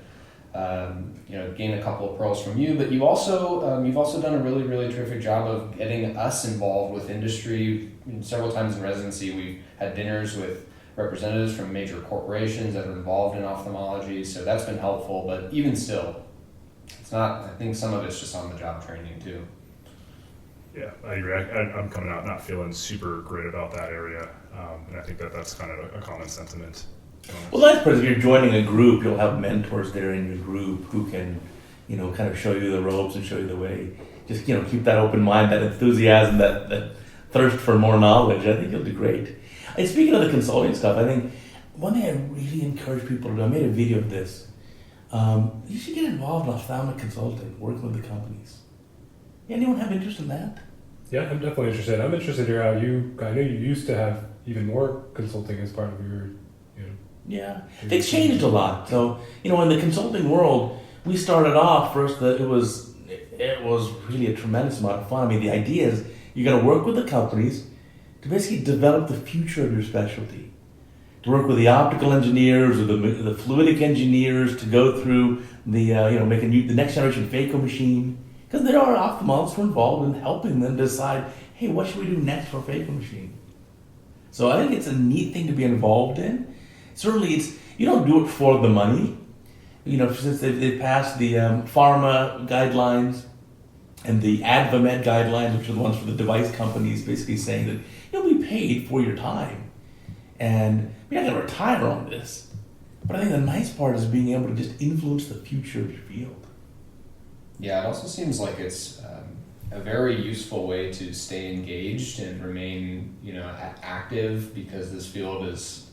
gain a couple of pearls from you, but you've also done a really, really terrific job of getting us involved with industry. Several times in residency, we've had dinners with representatives from major corporations that are involved in ophthalmology, so that's been helpful. But even still, it's not. I think some of it's just on the job training too. Yeah, I agree. I'm coming out not feeling super great about that area, and I think that's kind of a common sentiment. Well, that's because if you're joining a group, you'll have mentors there in your group who can, kind of show you the ropes and show you the way. Just, keep that open mind, that enthusiasm, that thirst for more knowledge. I think you'll do great. And speaking of the consulting stuff, I think one thing I really encourage people to do, I made a video of this, you should get involved in ophthalmic consulting, working with the companies. Anyone have interest in that? Yeah, I'm definitely interested. I'm interested to hear how I know you used to have even more consulting as part of your, Yeah, things changed a lot. So, in the consulting world, we started off first that it was really a tremendous amount of fun. I mean, the idea is you're going to work with the companies to basically develop the future of your specialty. To work with the optical engineers or the fluidic engineers to go through the, making the next generation phaco machine. Because there are ophthalmologists who are involved in helping them decide, hey, what should we do next for a phaco machine? So I think it's a neat thing to be involved in. Certainly, you don't do it for the money. Since they've passed the pharma guidelines and the AdvaMed guidelines, which are the ones for the device companies, basically saying that you'll be paid for your time. And we're not going to retire on this. But I think the nice part is being able to just influence the future of your field. Yeah, it also seems like it's a very useful way to stay engaged and remain, active, because this field is,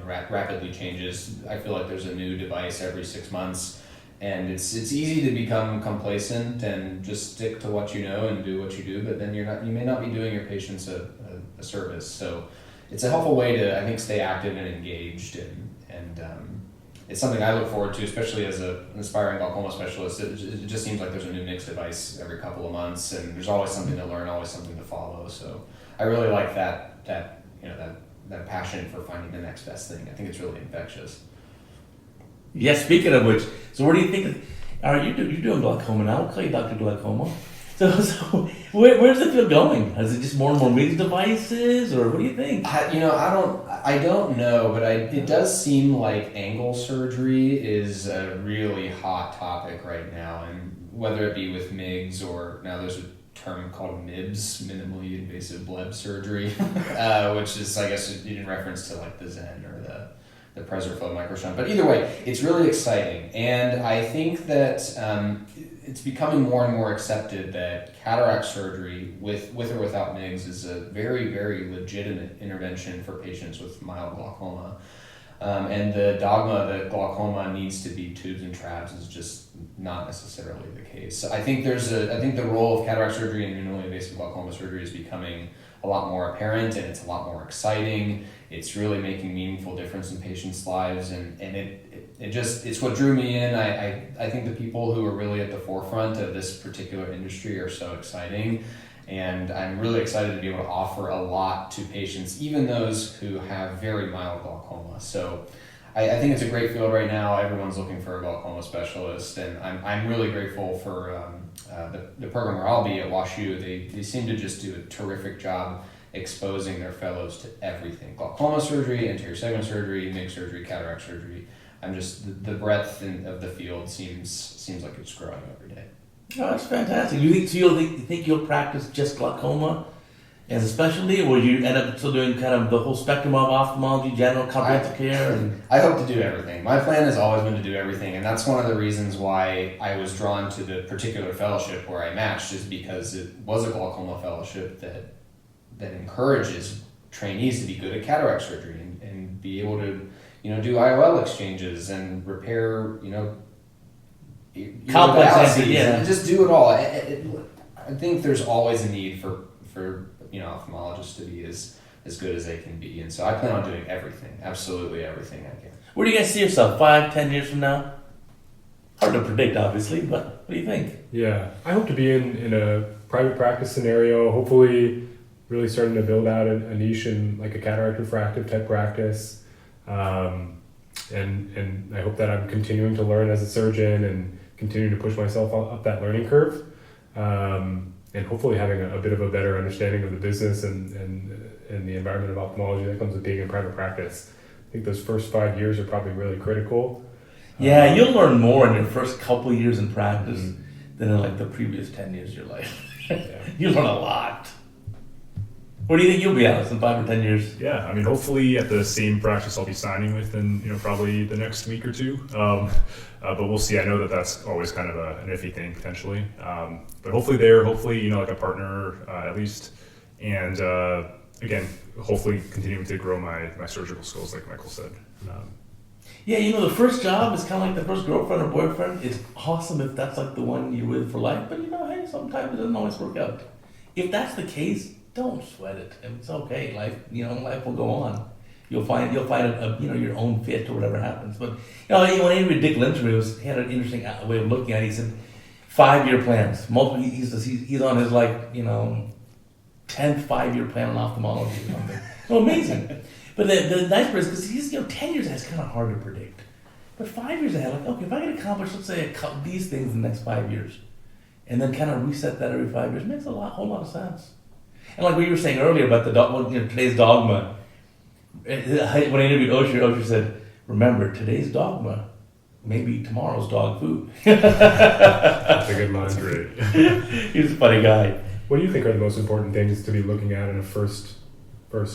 rapidly changes. I feel like there's a new device every 6 months, and it's easy to become complacent and just stick to what you know and do what you do. But then you may not be doing your patients a service. So it's a helpful way to, I think, stay active and engaged, and it's something I look forward to, especially as an aspiring glaucoma specialist. It just seems like there's a new mixed device every couple of months, and there's always something to learn, always something to follow. So I really like that passion for finding the next best thing. I think it's really infectious. Yeah, speaking of which, so where do you think, you're doing glaucoma now, we'll call you Dr. Glaucoma. So where's the field going? Is it just more and more mixed devices, or what do you think? I don't know, but it does seem like angle surgery is a really hot topic right now, and whether it be with MIGS or now there's a term called MIBS, minimally invasive bleb surgery, which is, I guess, in reference to like the Zen or the Preserflow microshunt. But either way, it's really exciting, and I think that it's becoming more and more accepted that cataract surgery, with or without MIGS, is a very, very legitimate intervention for patients with mild glaucoma. And the dogma that glaucoma needs to be tubes and trabs is just not necessarily the case. So I think the role of cataract surgery and minimally invasive glaucoma surgery is becoming a lot more apparent, and it's a lot more exciting. It's really making meaningful difference in patients' lives, and it's what drew me in. I think the people who are really at the forefront of this particular industry are so exciting, and I'm really excited to be able to offer a lot to patients, even those who have very mild glaucoma. So I think it's a great field right now. Everyone's looking for a glaucoma specialist, and I'm really grateful for the program where I'll be at WashU. They seem to just do a terrific job exposing their fellows to everything: glaucoma surgery, anterior segment surgery, MIGS surgery, cataract surgery. The breadth of the field seems like it's growing every day. Oh, that's fantastic. You think you'll practice just glaucoma as a specialty, or will you end up still doing kind of the whole spectrum of ophthalmology, general comprehensive care? I hope to do everything. My plan has always been to do everything, and that's one of the reasons why I was drawn to the particular fellowship where I matched, is because it was a glaucoma fellowship that encourages trainees to be good at cataract surgery and be able to, do IOL exchanges and repair, complex, and just do it all. I think there's always a need for ophthalmologists to be as good as they can be, and so I plan on doing everything, absolutely everything I can. Where do you guys see yourself 5-10 years from now? Hard to predict, obviously, but what do you think? Yeah, I hope to be in a private practice scenario, hopefully really starting to build out a niche in like a cataract refractive type practice. And I hope that I'm continuing to learn as a surgeon and continuing to push myself up that learning curve. And hopefully having a bit of a better understanding of the business and the environment of ophthalmology that comes with being in private practice. I think those first 5 years are probably really critical. Yeah, you'll learn more in your first couple of years in practice than in like the previous 10 years of your life. You learn a lot. Where do you think you'll be, Alex, in 5 or 10 years? Yeah, I mean, hopefully at the same practice I'll be signing with in, probably the next week or two. But we'll see. I know that's always kind of an iffy thing potentially. But hopefully like a partner at least. And again, hopefully continuing to grow my surgical skills, like Michael said. Yeah, the first job is kind of like the first girlfriend or boyfriend. It's awesome if that's like the one you're with for life. But hey, sometimes it doesn't always work out. If that's the case, don't sweat it. It's okay. Life will go on. You'll find your own fit or whatever happens. But when I interviewed Dick Lynch, he had an interesting way of looking at it. He said 5-year plans. Multiple. He's on his 10th 5-year plan on ophthalmology or something. So amazing. But the nice part is because he's 10 years ahead is kind of hard to predict. But 5 years ahead, okay, if I can accomplish, let's say, these things in the next 5 years, and then kind of reset that every 5 years, makes a whole lot of sense. And like what you were saying earlier about today's dogma, when I interviewed Osher said, remember, today's dogma may be tomorrow's dog food. That's a good line. Great. He's a funny guy. What do you think are the most important things to be looking at in a first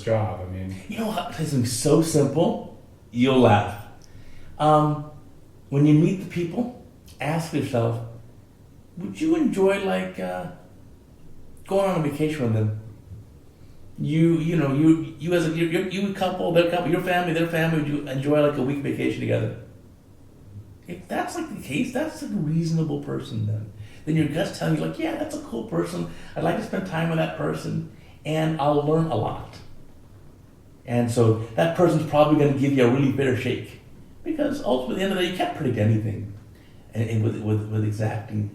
job? I mean, You know what? It's so simple, you'll laugh. When you meet the people, ask yourself, would you enjoy going on a vacation with them? You as a couple, their couple, your family, their family, would you enjoy like a week vacation together? If that's like the case, that's a reasonable person then your gut's telling you like, yeah, that's a cool person. I'd like to spend time with that person and I'll learn a lot. And so that person's probably going to give you a really fair shake because ultimately at the end of the day, you can't predict anything and with exacting,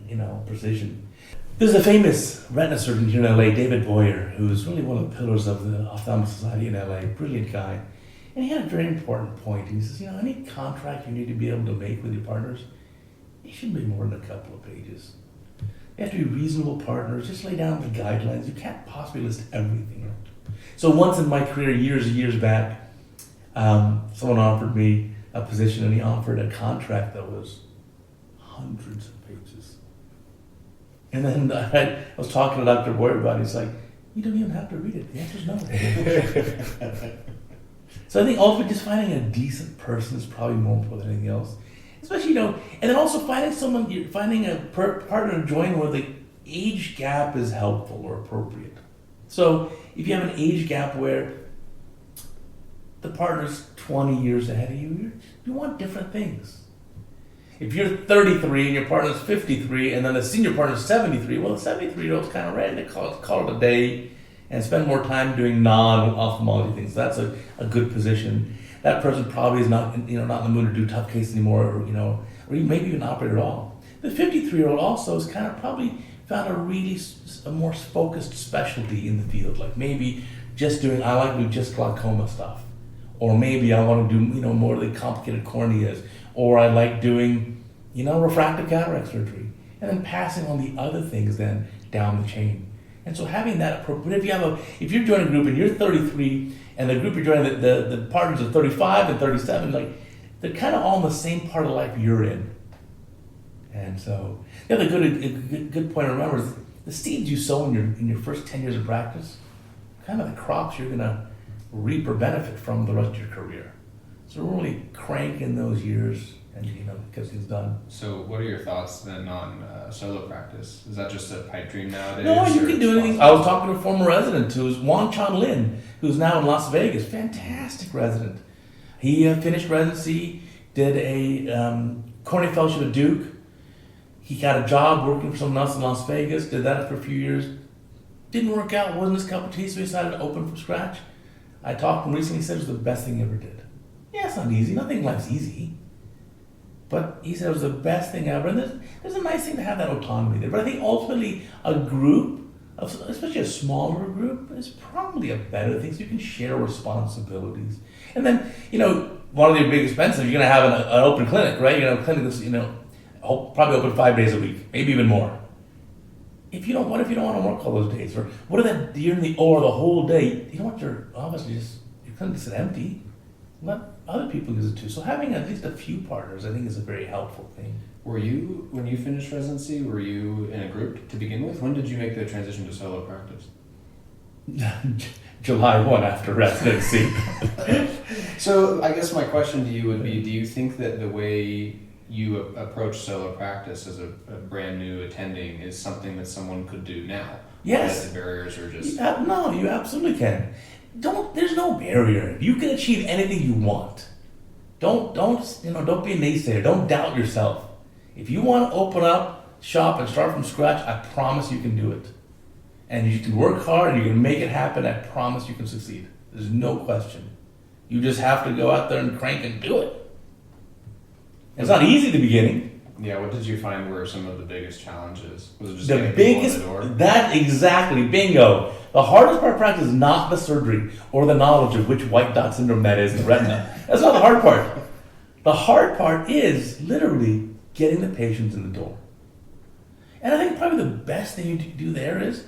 precision. There's a famous retina surgeon here in LA, David Boyer, who's really one of the pillars of the Ophthalmic Society in LA, brilliant guy. And he had a very important point. He says, any contract you need to be able to make with your partners, it shouldn't be more than a couple of pages. You have to be reasonable partners, just lay down the guidelines. You can't possibly list everything. So once in my career, years back, someone offered me a position and he offered a contract that was hundreds of pages. And then I was talking to Dr. Boyer about it. He's like, you don't even have to read it. The answer's no. So I think ultimately just finding a decent person is probably more important than anything else. Especially, and then also finding a partner to join where the age gap is helpful or appropriate. So if you have an age gap where the partner's 20 years ahead of you want different things. If you're 33 and your partner's 53 and then the senior partner's 73, well, the 73-year-old's kind of ready to call it a day and spend more time doing non-ophthalmology things. So that's a good position. That person probably is not in the mood to do tough cases anymore, or maybe even operate at all. The 53-year-old also is kind of probably found a more focused specialty in the field, like maybe I like to do just glaucoma stuff, or maybe I want to do more of the complicated corneas, or I like doing refractive cataract surgery, and then passing on the other things then down the chain. And so having that appropriate, if you're joining a group and you're 33 and the group you're joining, the partners are 35 and 37, they're kind of all in the same part of life you're in. And so the other good point to remember is the seeds you sow in your first 10 years of practice, kind of the crops you're going to reap or benefit from the rest of your career. So really crank in those years and get things done. So what are your thoughts then on solo practice? Is that just a pipe dream nowadays? No, you can do anything. I was talking to a former resident who's Wang Chan Lin, who's now in Las Vegas. Fantastic resident. He finished residency, did a cornea fellowship at Duke. He got a job working for someone else in Las Vegas, did that for a few years. Didn't work out, wasn't his cup of tea, so he decided to open from scratch. I talked to him recently, he said it was the best thing he ever did. Yeah, it's not easy, nothing in life's easy. But he said it was the best thing ever. And there's a nice thing to have that autonomy there. But I think ultimately a group, especially a smaller group, is probably a better thing so you can share responsibilities. And then, one of the big expenses, you're going to have an open clinic, right? You're going to have a clinic that's, probably open 5 days a week, maybe even more. What if you don't want to work all those days? Or what if you're in the OR the whole day? You're obviously your clinic is empty. Let other people use it too. So having at least a few partners, I think, is a very helpful thing. When you finished residency, were you in a group to begin with? When did you make the transition to solo practice? July 1 after residency. So I guess my question to you would be, do you think that the way you approach solo practice as a brand new attending is something that someone could do now? Yes. The barriers are just... No, you absolutely can. There's no barrier. You can achieve anything you want. Don't be a naysayer. Don't doubt yourself. If you want to open up shop and start from scratch, I promise you can do it. And you can work hard and you can make it happen. I promise you can succeed. There's no question. You just have to go out there and crank and do it. It's not easy at the beginning. Yeah, what did you find were some of the biggest challenges? Was it just The getting biggest, people in the door? that exactly, bingo. The hardest part of practice is not the surgery or the knowledge of which white dot syndrome that is in the retina. That's not the hard part. The hard part is literally getting the patients in the door. And I think probably the best thing you do there is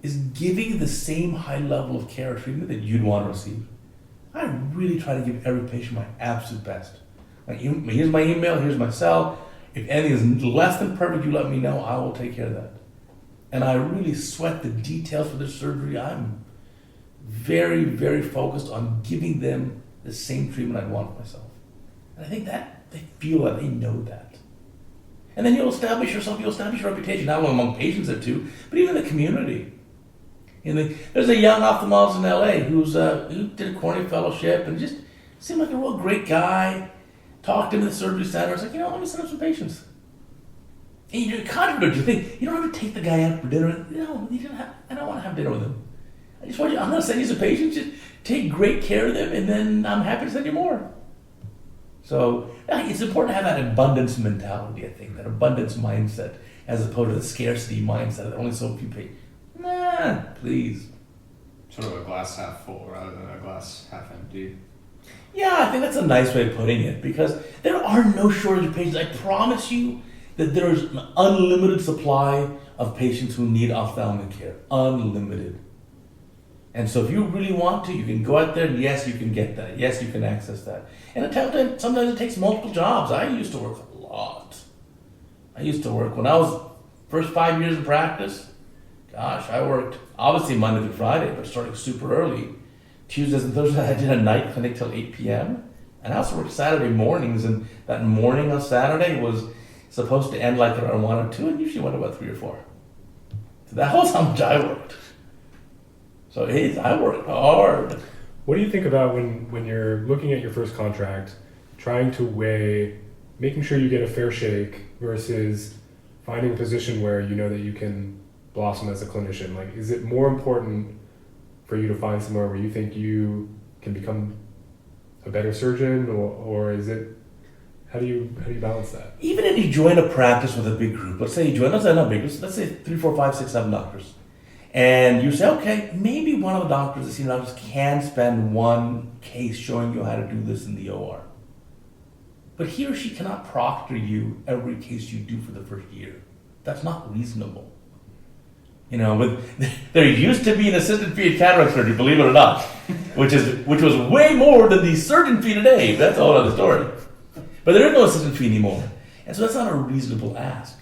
is giving the same high level of care or treatment that you'd want to receive. I really try to give every patient my absolute best. Like, here's my email, here's my cell. If anything is less than perfect, you let me know, I will take care of that. And I really sweat the details for this surgery. I'm very, very focused on giving them the same treatment I'd want for myself. And I think that they feel that, they know that. And then you'll establish yourself, you'll establish your reputation, not only among patients there too, but even in the community. There's a young ophthalmologist in LA who did a cornea fellowship and just seemed like a real great guy. Talked to him in the surgery center. I was like, let me set up some patients. And you contradict. You think you don't have to take the guy out for dinner. No, I don't want to have dinner with him. I'm going to send you some patients. Just take great care of them, and then I'm happy to send you more. So it's important to have that abundance mentality. I think that abundance mindset, as opposed to the scarcity mindset that only so few patients. Nah, please. Sort of a glass half full rather than a glass half empty. Yeah, I think that's a nice way of putting it, because there are no shortage of patients. I promise you that there is an unlimited supply of patients who need ophthalmic care. Unlimited. And so if you really want to, you can go out there and yes, you can get that. Yes, you can access that. And sometimes it takes multiple jobs. I used to work a lot. When I was first 5 years in practice, gosh, I worked obviously Monday through Friday, but starting super early. Tuesdays and Thursdays, I did a night clinic till 8 p.m. And I also worked Saturday mornings, and that morning on Saturday was supposed to end like around 1 or 2, and usually went about 3 or 4. So that was how much I worked. So I worked hard. What do you think about when you're looking at your first contract, trying to weigh making sure you get a fair shake versus finding a position where you know that you can blossom as a clinician? Like, is it more important for you to find somewhere where you think you can become a better surgeon, or is it, how do you balance that? Even if you join a practice with a big group, let's say you join, let's say 3, 4, 5, 6, 7 doctors, and you say, okay, maybe one of the doctors, the senior doctors, can spend one case showing you how to do this in the OR. But he or she cannot proctor you every case you do for the first year. That's not reasonable. There used to be an assistant fee at cataract surgery, believe it or not, which was way more than the surgeon fee today. That's a whole other story. But there is no assistant fee anymore. And so that's not a reasonable ask.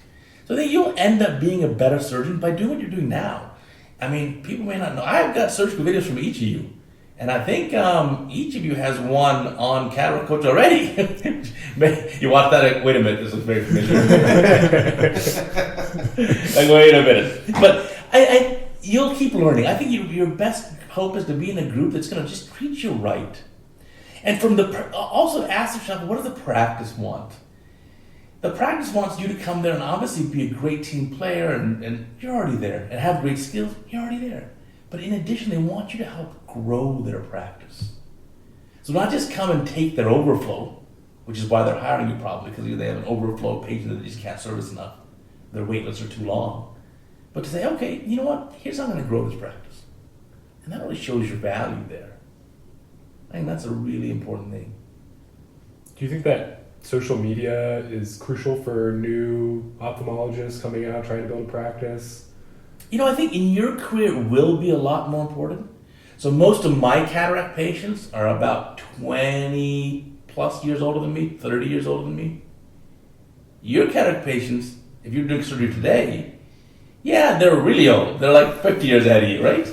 So I think you'll end up being a better surgeon by doing what you're doing now. I mean, people may not know. I've got surgical videos from each of you. And I think each of you has one on CataractCoach already. You watch that, wait a minute, this looks very familiar. Wait a minute. But you'll keep learning. I think your best hope is to be in a group that's going to just treat you right. And also ask yourself, what does the practice want? The practice wants you to come there and obviously be a great team player, and you're already there, and have great skills, you're already there. But in addition, they want you to help grow their practice. So not just come and take their overflow, which is why they're hiring you probably, because they have an overflow patient that they just can't service enough. Their wait lists are too long. But to say, okay, you know what, here's how I'm going to grow this practice. And that really shows your value there. I think that's a really important thing. Do you think that social media is crucial for new ophthalmologists coming out, trying to build a practice? I think in your career it will be a lot more important. So most of my cataract patients are about 20 plus years older than me, 30 years older than me. Your cataract patients, if you're doing surgery today, yeah, they're really old. They're like 50 years ahead of you, right?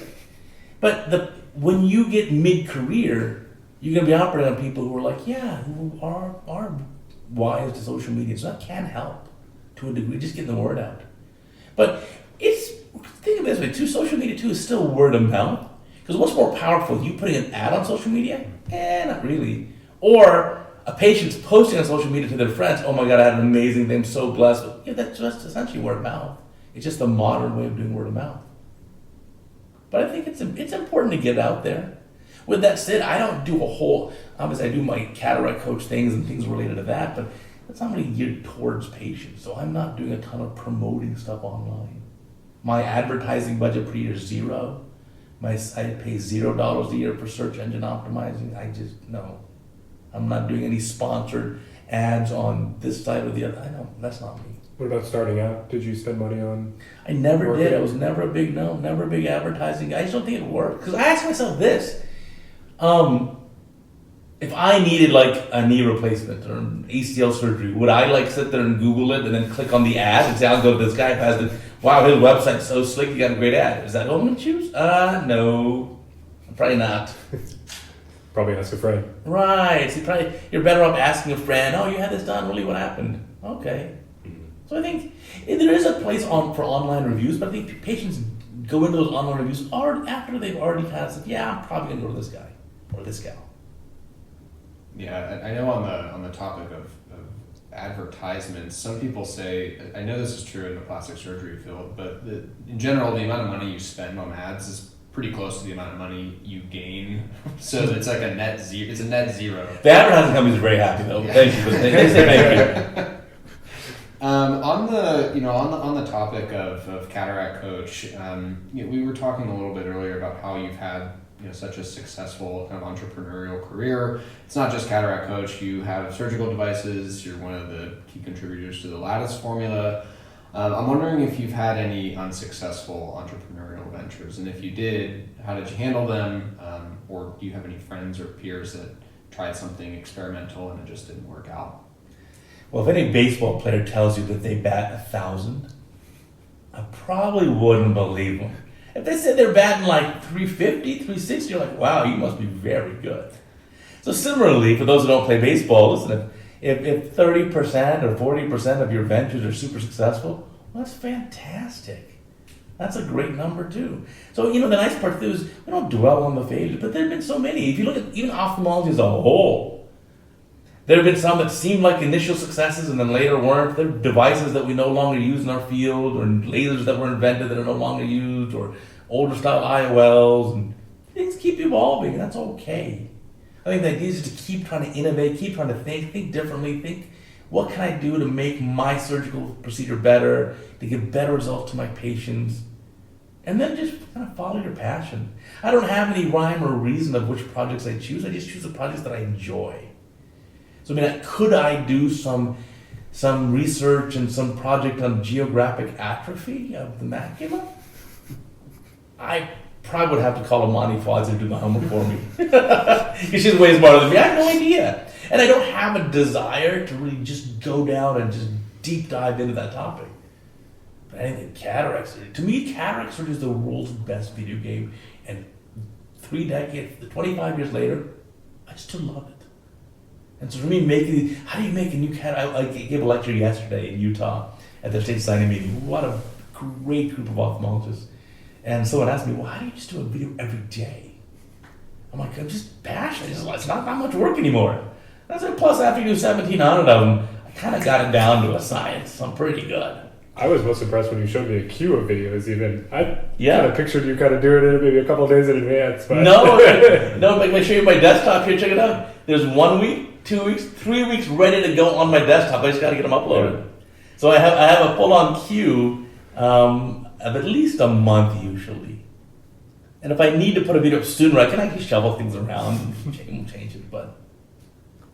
But when you get mid-career, you're going to be operating on people who are like, who are wise to social media. So that can help to a degree, just getting the word out. But think of it this way, social media too is still word of mouth. Because what's more powerful, you putting an ad on social media? Not really. Or a patient's posting on social media to their friends, oh my God, I had an amazing day, I'm so blessed. That's just essentially word of mouth. It's just the modern way of doing word of mouth. But I think it's important to get out there. With that said, I don't do obviously I do my CataractCoach things and things related to that, but that's not really geared towards patients. So I'm not doing a ton of promoting stuff online. My advertising budget per year is zero. I pay $0 a year for search engine optimizing. No. I'm not doing any sponsored ads on this side or the other. I know, that's not me. What about starting out? Did you spend money on? I never Marketing? did. I was never a big never a big advertising guy. I just don't think it worked. Because I asked myself this. If I needed like a knee replacement or an ACL surgery, would I like sit there and Google it and then click on the ad and say, I'll go to this guy who has the, wow, his website's so slick, he got a great ad. Is that what I'm going to choose? No. Probably not. Probably ask a friend. Right. So you're better off asking a friend, oh, you had this done, really, what happened? Okay. So I think there is a place for online reviews, but I think patients go into those online reviews after they've already kind of said, yeah, I'm probably going to go to this guy or this gal. Yeah, I know on the topic of advertisements, some people say, I know this is true in the plastic surgery field, but in general, the amount of money you spend on ads is pretty close to the amount of money you gain. So it's like a net zero. It's a net zero. The advertising companies are very happy though. Yeah. Thank you. They say thank you. On the topic of CataractCoach, we were talking a little bit earlier about how you've had such a successful kind of entrepreneurial career. It's not just CataractCoach. You have surgical devices. You're one of the key contributors to the Lattice formula. I'm wondering if you've had any unsuccessful entrepreneurial ventures, and if you did, how did you handle them? Or do you have any friends or peers that tried something experimental and it just didn't work out? Well, if any baseball player tells you that they bat 1,000, I probably wouldn't believe them. If they said they're batting like 350, 360, you're like, wow, you must be very good. So similarly, for those who don't play baseball, listen, if 30% or 40% of your ventures are super successful, well, that's fantastic. That's a great number too. So, the nice part too is we don't dwell on the failures, but there have been so many. If you look at even ophthalmology as a whole, there have been some that seemed like initial successes and then later weren't. There are devices that we no longer use in our field, or lasers that were invented that are no longer used, or older style IOLs, and things keep evolving, and that's okay. I think the idea is to keep trying to innovate, keep trying to think differently, think, what can I do to make my surgical procedure better, to give better results to my patients, and then just kind of follow your passion. I don't have any rhyme or reason of which projects I choose. I just choose the projects that I enjoy. So could I do some research and some project on geographic atrophy of the macula? I probably would have to call Amani Fawzi to do my homework for me. Because she's way smarter than me. I have no idea. And I don't have a desire to really just go down and just deep dive into that topic. But I think cataract surgery, to me, cataract surgery is the world's best video game. And 3 decades, 25 years later, I still love it. And so for me, how do you make a new cataract? I gave a lecture yesterday in Utah at their state signing meeting. What a great group of ophthalmologists. And someone asked me, well, how do you just do a video every day? I'm like, I'm just passionate. It's not that much work anymore. And I said, plus after you do 1,700 of them, I kind of got it down to a science. So I'm pretty good. I was most impressed when you showed me a queue of videos even. I kind of pictured you kind of doing it maybe a couple of days in advance. But No, like I show you my desktop here, check it out. There's 1 week, 2 weeks, 3 weeks ready to go on my desktop. I just got to get them uploaded. Yeah. So I have a full-on queue of at least a month usually. And if I need to put a video up sooner, I can actually shovel things around and change it, but...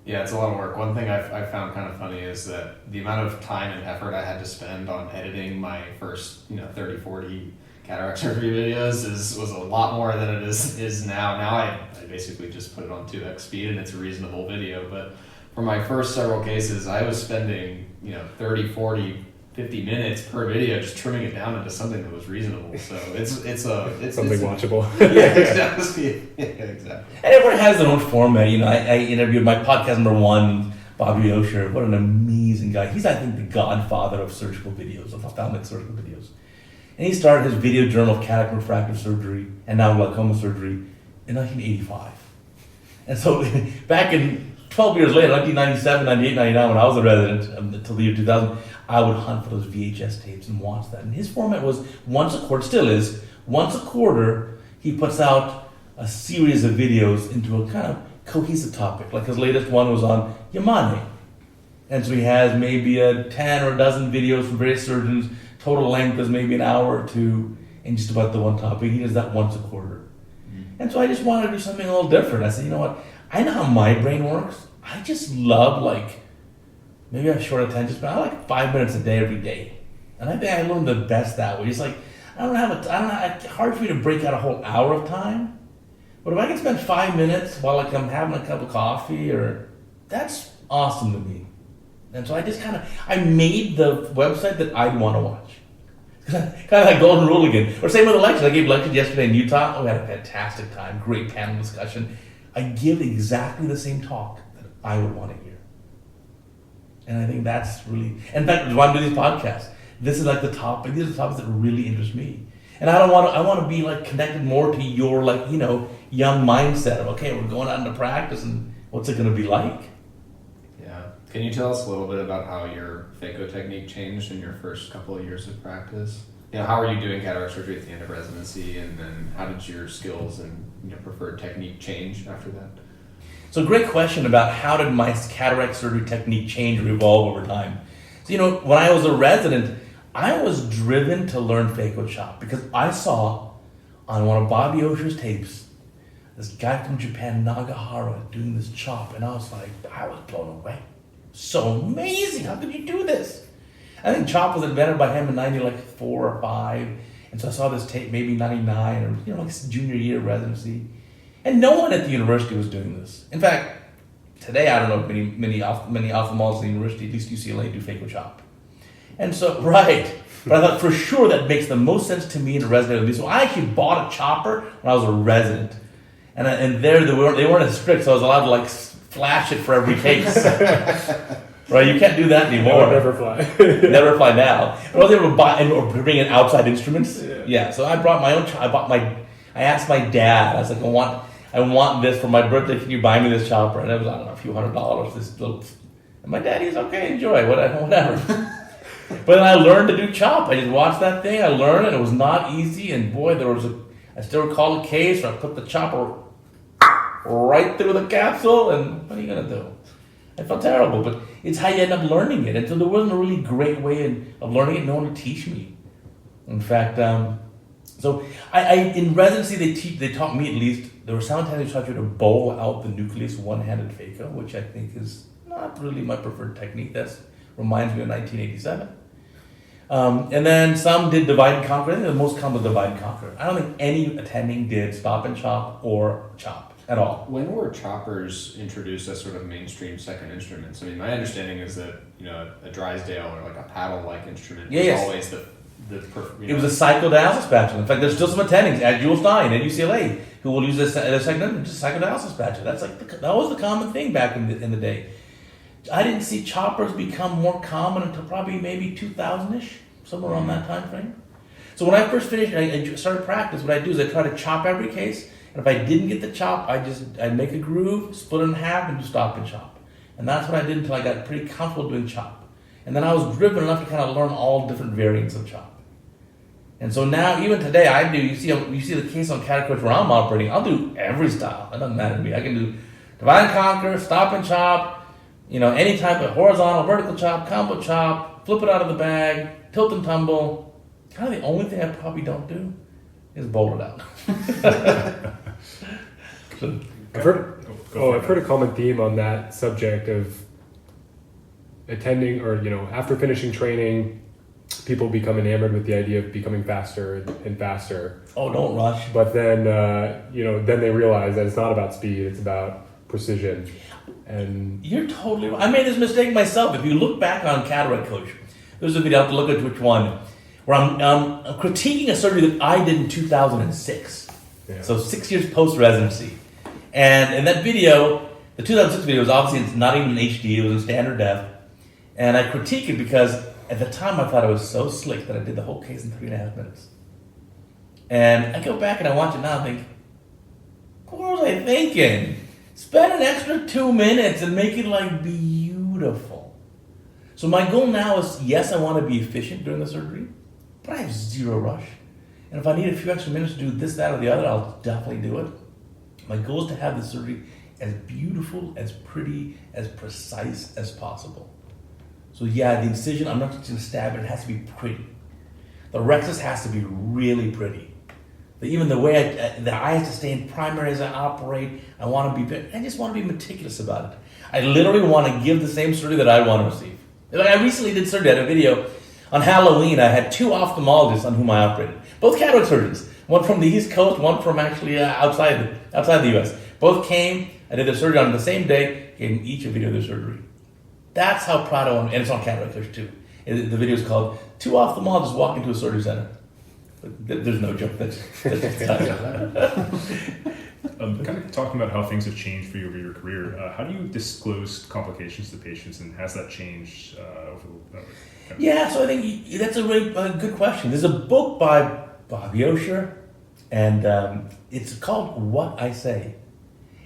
Yeah, it's a lot of work. One thing I found kind of funny is that the amount of time and effort I had to spend on editing my first 30, 40 cataract surgery videos was a lot more than it is now. Now I basically just put it on 2x speed and it's a reasonable video. But for my first several cases, I was spending 30, 40, 50 minutes per video just trimming it down into something that was reasonable. So it's something watchable. Yeah, exactly. Yeah, exactly. And everyone has their own format. I interviewed my podcast number 1, Bobby Osher. What an amazing guy. He's, I think, the godfather of surgical videos, of ophthalmic surgical videos. And he started his video journal of cataract refractive surgery and now glaucoma surgery in 1985. And so back in 12 years later, 1997, 98, 99, when I was a resident until the year 2000, I would hunt for those VHS tapes and watch that. And his format was once a quarter, still is, once a quarter, he puts out a series of videos into a kind of cohesive topic. Like his latest one was on Yamane. And so he has maybe 10 or a dozen videos from various surgeons. Total length is maybe an hour or 2, and just about the one topic. He does that once a quarter. Mm-hmm. And so I just wanted to do something a little different. I said, you know what? I know how my brain works. I just love maybe I have short attention span. I like 5 minutes a day every day. And I think I learned the best that way. It's like, it's hard for me to break out a whole hour of time. But if I can spend 5 minutes while like I'm having a cup of coffee, that's awesome to me. And so I made the website that I'd want to watch. Kind of like golden rule again. Or same with elections. I gave lectures yesterday in Utah. We had a fantastic time, great panel discussion. I give exactly the same talk that I would want to hear. And I think that's really, in fact, why I'm doing these podcasts. This is like these are the topics that really interest me. And I want to be like connected more to your like, young mindset of, okay, we're going out into practice and what's it going to be like? Yeah. Can you tell us a little bit about how your phaco technique changed in your first couple of years of practice? How are you doing cataract surgery at the end of residency, and then how did your skills and preferred technique change after that? So great question about how did my cataract surgery technique change or evolve over time. So when I was a resident, I was driven to learn phaco chop because I saw on one of Bobby Osher's tapes this guy from Japan, Nagahara, doing this chop, and I was blown away. So amazing! How could you do this? I think chop was invented by him in 94 or 5, and so I saw this tape maybe 99 or like junior year of residency, and no one at the university was doing this. In fact, today I don't know if many ophthalmologists at the university, at least UCLA, do phaco chop. And so, right. But I thought for sure that makes the most sense to me in a resident. So I actually bought a chopper when I was a resident. And they weren't as strict, so I was allowed to like flash it for every case. Right, you can't do that anymore. Never fly. Never fly now. I was able to buy or bring in outside instruments. Yeah, so I brought my own. I asked my dad. I was like, I want this for my birthday. Can you buy me this chopper? And it was, I don't know, a few $100s. This little, and my dad, he's okay, enjoy whatever. But then I learned to do chop. I just watched that thing. I learned it. It was not easy. And boy, I still recall the case where I put the chopper right through the capsule. And what are you going to do? I felt terrible, but it's how you end up learning it. And so there wasn't a really great way of learning it. No one would teach me. In fact, so I in residency, they taught me at least, there were sometimes they taught you to bowl out the nucleus one-handed phaco, which I think is not really my preferred technique. That reminds me of 1987. And then some did divide and conquer. I think the most common was divide and conquer. I don't think any attending did stop and chop or chop at all. When were choppers introduced as sort of mainstream second instruments? I mean, my understanding is that a Drysdale or like a paddle-like instrument was always the It was a psychodialysis spatula. In fact, there's still some attendings at Jules Stein at UCLA who will use this as a second just psychodialysis spatula. That's like that was the common thing back in the day. I didn't see choppers become more common until probably maybe 2000-ish, somewhere around that time frame. So when I first finished, I started practice. What I do is I try to chop every case, and if I didn't get the chop, I'd make a groove, split it in half, and do stop and chop. And that's what I did until I got pretty comfortable doing chop. And then I was driven enough to kind of learn all different variants of chop. And so now, even today, I do. You see the case on CataractCoach where I'm operating. I'll do every style. It doesn't matter to me. I can do divide and conquer, stop and chop. Any type of horizontal, vertical chop, combo chop, flip it out of the bag, tilt and tumble. Kind of the only thing I probably don't do is bowl it out. I've heard a common theme on that subject of attending or, after finishing training, people become enamored with the idea of becoming faster and faster. Oh, don't rush. But then, then they realize that it's not about speed, it's about precision. And you're totally right. I made this mistake myself. If you look back on CataractCoach, there's a video, I have to look at which one, where I'm critiquing a surgery that I did in 2006. Yeah. So 6 years post-residency. And in that video, the 2006 video was obviously it's not even in HD, it was in standard def. And I critique it because at the time I thought it was so slick that I did the whole case in 3.5 minutes. And I go back and I watch it now and think, what was I thinking? Spend an extra 2 minutes and make it like beautiful. So my goal now is, yes, I want to be efficient during the surgery, but I have zero rush. And if I need a few extra minutes to do this, that, or the other, I'll definitely do it. My goal is to have the surgery as beautiful, as pretty, as precise as possible. So yeah, the incision, I'm not just going to stab it, it has to be pretty. The rexus has to be really pretty. Even the way the eye has to stay in primary as I operate, I just want to be meticulous about it. I literally want to give the same surgery that I want to receive. Like I recently did surgery. I had a video on Halloween. I had 2 ophthalmologists on whom I operated. Both cataract surgeons. One from the East Coast, one from actually outside the U.S. Both came. I did their surgery on the same day. Gave them each a video of their surgery. That's how proud I am. And it's on CataractCoach too. The video is called 2 Ophthalmologists Walk into a Surgery Center. There's no joke. That's kind of talking about how things have changed for you over your career, how do you disclose complications to patients, and has that changed over the Yeah, so I think that's a really good question. There's a book by Bob Yosher, and it's called What I Say.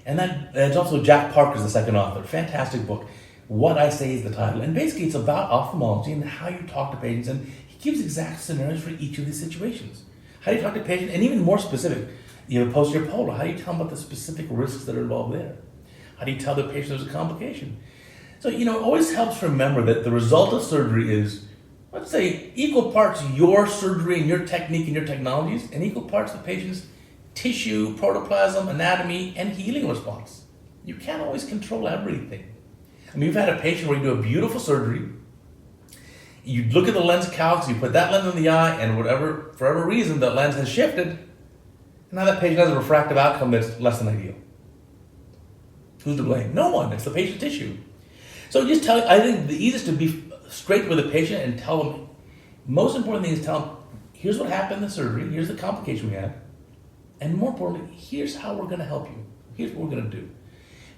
And it's also Jack Parker's the second author. Fantastic book. What I Say is the title. And basically it's about ophthalmology and how you talk to patients. And he gives exact scenarios for each of these situations. How do you talk to patients? And even more specific, you have posterior polar. How do you tell them about the specific risks that are involved there? How do you tell the patient there's a complication? So, it always helps to remember that the result of surgery is, let's say, equal parts your surgery and your technique and your technologies, and equal parts the patient's tissue, protoplasm, anatomy, and healing response. You can't always control everything. I mean, you've had a patient where you do a beautiful surgery, you look at the lens calcs, you put that lens in the eye, and for whatever reason, the lens has shifted, and now that patient has a refractive outcome that's less than ideal. Who's to blame? No one. It's the patient's tissue. So I think the easiest to be straight with the patient and tell them, most important thing is tell them, here's what happened in the surgery, here's the complication we had, and more importantly, here's how we're going to help you. Here's what we're going to do.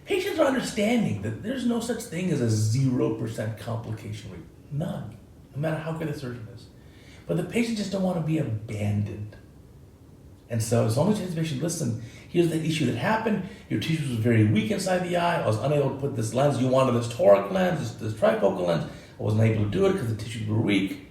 Patients are understanding that there's no such thing as a 0% complication rate. None. No matter how good the surgeon is. But the patient just don't want to be abandoned. And so as long as you tell the patient, listen, here's the issue that happened. Your tissue was very weak inside the eye. I was unable to put this lens. You wanted this toric lens, this trifocal lens. I wasn't able to do it because the tissues were weak.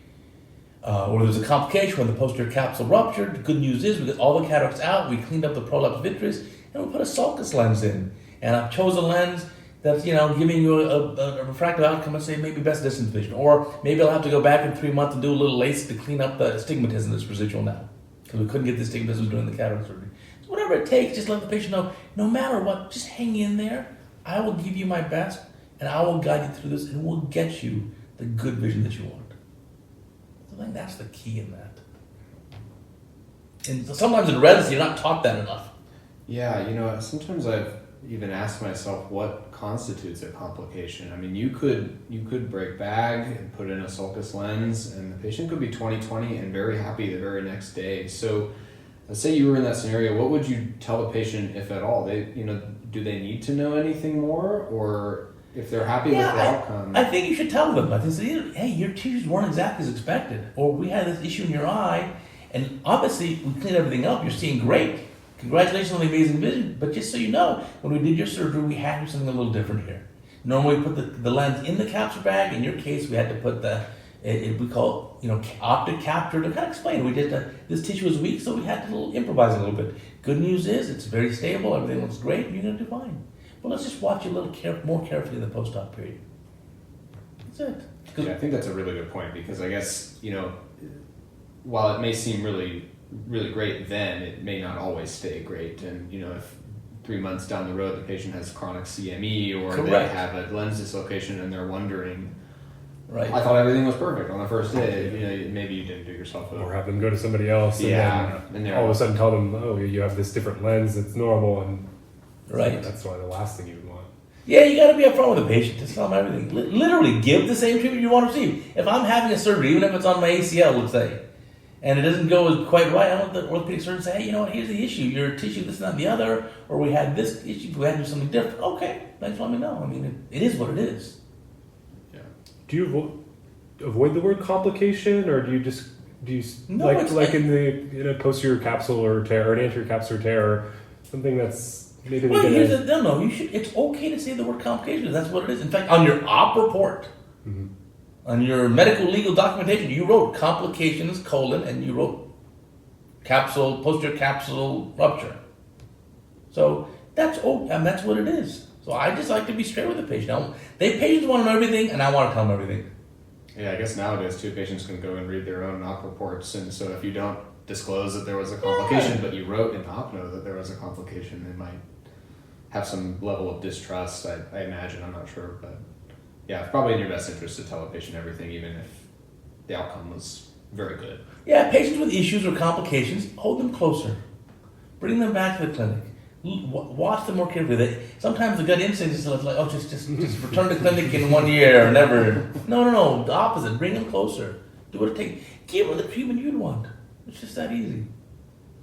Or there's a complication when the posterior capsule ruptured. The good news is we got all the cataracts out. We cleaned up the prolapse vitreous, and we put a sulcus lens in. And I chose a lens that's giving you a refractive outcome, let's say maybe best distance vision. Or maybe I'll have to go back in 3 months and do a little LASIK to clean up the astigmatism that's residual now. Because we couldn't get the astigmatism during the cataract surgery. So whatever it takes, just let the patient know, no matter what, just hang in there. I will give you my best, and I will guide you through this, and we'll get you the good vision that you want. I think that's the key in that. And sometimes in residency, you're not taught that enough. Yeah, sometimes I've even asked myself what constitutes a complication. I mean, you could break bag and put in a sulcus lens, and the patient could be 20/20 and very happy the very next day. So, let's say you were in that scenario. What would you tell the patient, if at all? Do they need to know anything more, or if they're happy with the outcome? I think you should tell them. I think, hey, your tissues weren't exactly as expected, or we had this issue in your eye, and obviously we cleaned everything up. You're seeing great. Congratulations on the amazing vision. But just so you know, when we did your surgery, we had to do something a little different here. Normally, we put the lens in the capsule bag. In your case, we had to put we call optic capture to kind of explain. We did this tissue was weak, so we had to improvise a little bit. Good news is it's very stable. Everything looks great. And you're going to do fine. But let's just watch you a little more carefully in the post-op period. That's it. Yeah, I think that's a really good point, because I guess, while it may seem really, really great then, it may not always stay great. And, if 3 months down the road the patient has chronic CME, or Correct. They have a lens dislocation and they're wondering, Right. I thought everything was perfect on the first day. Maybe you didn't do yourself well. Or have them go to somebody else, and then all of a sudden tell them, oh, you have this different lens that's normal, and Right. that's why the last thing you would want. Yeah, you got to be upfront with the patient. Just tell them everything. Literally, give the same treatment you want to receive. If I'm having a surgery, even if it's on my ACL, let's say, and it doesn't go quite right, I want the orthopedic surgeon to say, hey, you know what, here's the issue. Your tissue, this, and that, and the other, or we had this issue, we had to do something different. Okay, thanks for letting me know. I mean, it is what it is. Yeah. Do you avoid the word complication, or do you No, like in a posterior capsule or tear, or an anterior capsular tear, or something that's maybe Well, you should. It's okay to say the word complication. That's what it is. In fact, on your op report, on your medical legal documentation, you wrote complications, and you wrote posterior capsule rupture. So that's what it is. So I just like to be straight with the patient. Patients want to know everything, and I want to tell them everything. Yeah, I guess nowadays too, patients can go and read their own op reports, and so if you don't disclose that there was a complication, but you wrote in the op note that there was a complication, they might have some level of distrust. I imagine. I'm not sure, but yeah, it's probably in your best interest to tell a patient everything, even if the outcome was very good. Yeah, patients with issues or complications, hold them closer. Bring them back to the clinic. Watch them more carefully. Sometimes the gut instinct is like, oh, just return to clinic in 1 year or never. No. The opposite. Bring them closer. Do what it takes. Give them the treatment you'd want. It's just that easy.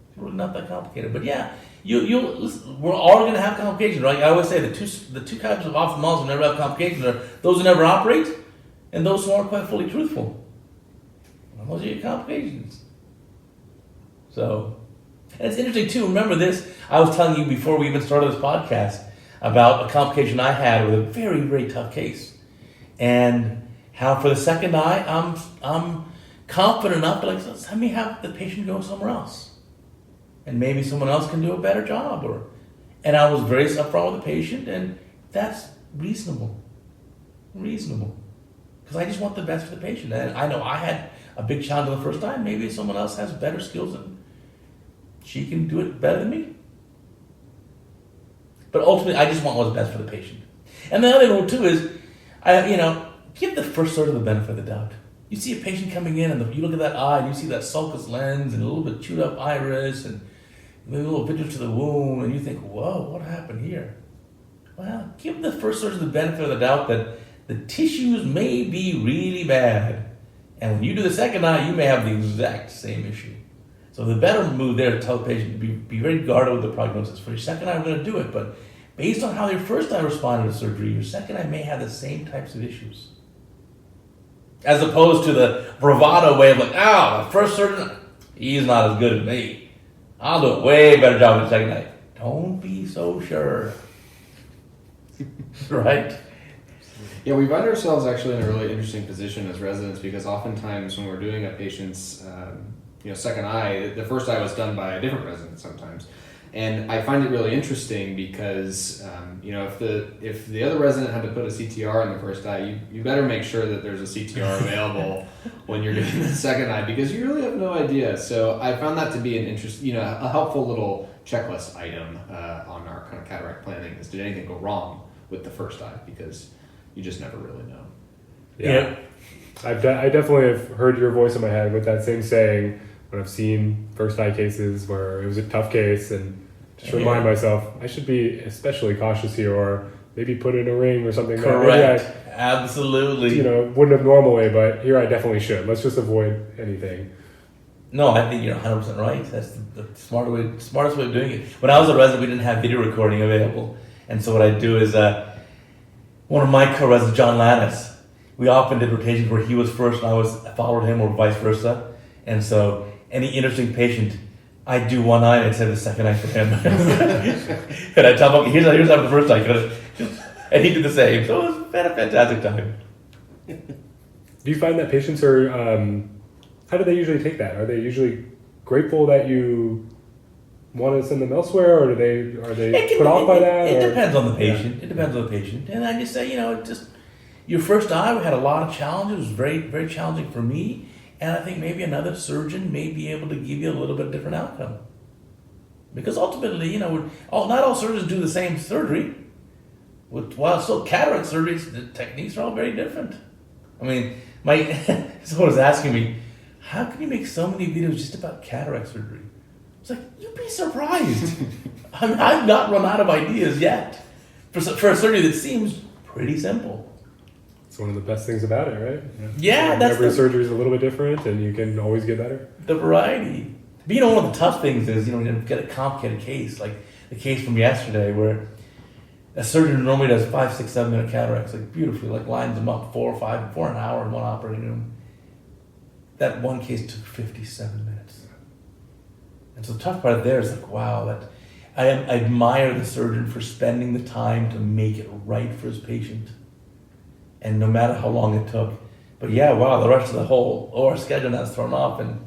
It's really not that complicated. But yeah, listen, we're all going to have complications, right? I always say the two types of ophthalmologists who never have complications are those who never operate and those who aren't quite fully truthful. And those are your complications. So, and it's interesting too. Remember this? I was telling you before we even started this podcast about a complication I had with a very, very tough case, and how for the second eye, I'm confident enough to let me have the patient go somewhere else, and maybe someone else can do a better job. And I was very upfront with the patient, and that's reasonable, because I just want the best for the patient. And I know I had a big challenge the first time. Maybe someone else has better skills and she can do it better than me. But ultimately, I just want what's best for the patient. And the other rule too is, give the first sort of the benefit of the doubt. You see a patient coming in, and you look at that eye, and you see that sulcus lens, and a little bit chewed up iris, and maybe a little vitreous to the wound, and you think, whoa, what happened here? Well, give the first sort of the benefit of the doubt that the tissues may be really bad. And when you do the second eye, you may have the exact same issue. So the better move there to tell the patient to be very guarded with the prognosis. For your second eye, we're going to do it, but based on how your first eye responded to surgery, your second eye may have the same types of issues. As opposed to the bravado way of the first surgeon, he's not as good as me. I'll do a way better job with the second eye. Don't be so sure. Right? Yeah, we find ourselves actually in a really interesting position as residents, because oftentimes when we're doing a patient's second eye, the first eye was done by a different resident sometimes. And I find it really interesting because, if the other resident had to put a CTR in the first eye, you better make sure that there's a CTR available when you're doing the second eye, because you really have no idea. So I found that to be an a helpful little checklist item on our kind of cataract planning is, did anything go wrong with the first eye? Because you just never really know. Yeah. I definitely have heard your voice in my head with that same saying when I've seen first eye cases where it was a tough case, and just remind myself, I should be especially cautious here, or maybe put in a ring or something. Correct. Absolutely. Wouldn't have normally, but here I definitely should. Let's just avoid anything. No, I think you're 100% right. That's the smartest way of doing it. When I was a resident, we didn't have video recording available. And so what I do is, one of my co-residents, John Lannis, we often did rotations where he was first and I followed him, or vice versa. And so any interesting patient, I do one eye instead of the second eye for him. And I tell him, here's how the first eye goes. And he did the same. So it was a fantastic time. Do you find that patients are, how do they usually take that? Are they usually grateful that you want to send them elsewhere, or are they put off by that? It depends on the patient. Yeah. It depends on the patient. And I just say, your first eye, we had a lot of challenges. It was very, very challenging for me. And I think maybe another surgeon may be able to give you a little bit different outcome. Because ultimately, not all surgeons do the same surgery. While still cataract surgeries, the techniques are all very different. I mean, someone was asking me, how can you make so many videos just about cataract surgery? It's like, you'd be surprised. I've not run out of ideas yet for a surgery that seems pretty simple. It's one of the best things about it, right? Yeah, every surgery is a little bit different, and you can always get better. The variety. But one of the tough things is, when you get a complicated case, like the case from yesterday, where a surgeon normally does 5, 6, 7 minute cataracts, beautifully, lines them up 4 an hour in one operating room. That one case took 57 minutes. And so the tough part there is wow, I admire the surgeon for spending the time to make it right for his patient. And no matter how long it took. But the rest of the whole OR schedule that's thrown off, and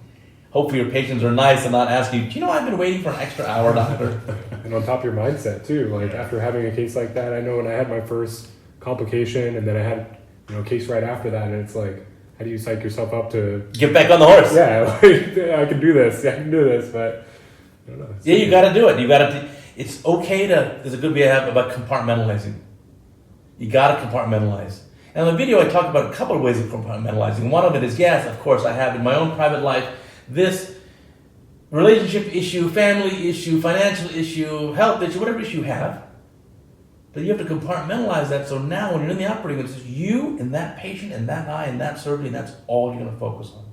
hopefully your patients are nice and not asking you, I've been waiting for an extra hour, doctor. And on top of your mindset too, after having a case like that, I know when I had my first complication, and then I had a case right after that, and it's how do you psych yourself up to get back on the horse? Yeah, I can do this, but I don't know. You got to do it. It's okay to. There's a good way about compartmentalizing. You got to compartmentalize. And in the video, I talk about a couple of ways of compartmentalizing. One of it is, yes, of course, I have in my own private life this relationship issue, family issue, financial issue, health issue, whatever issue you have. But you have to compartmentalize that, so now when you're in the operating room, it's just you and that patient and that eye and that surgery, and that's all you're going to focus on.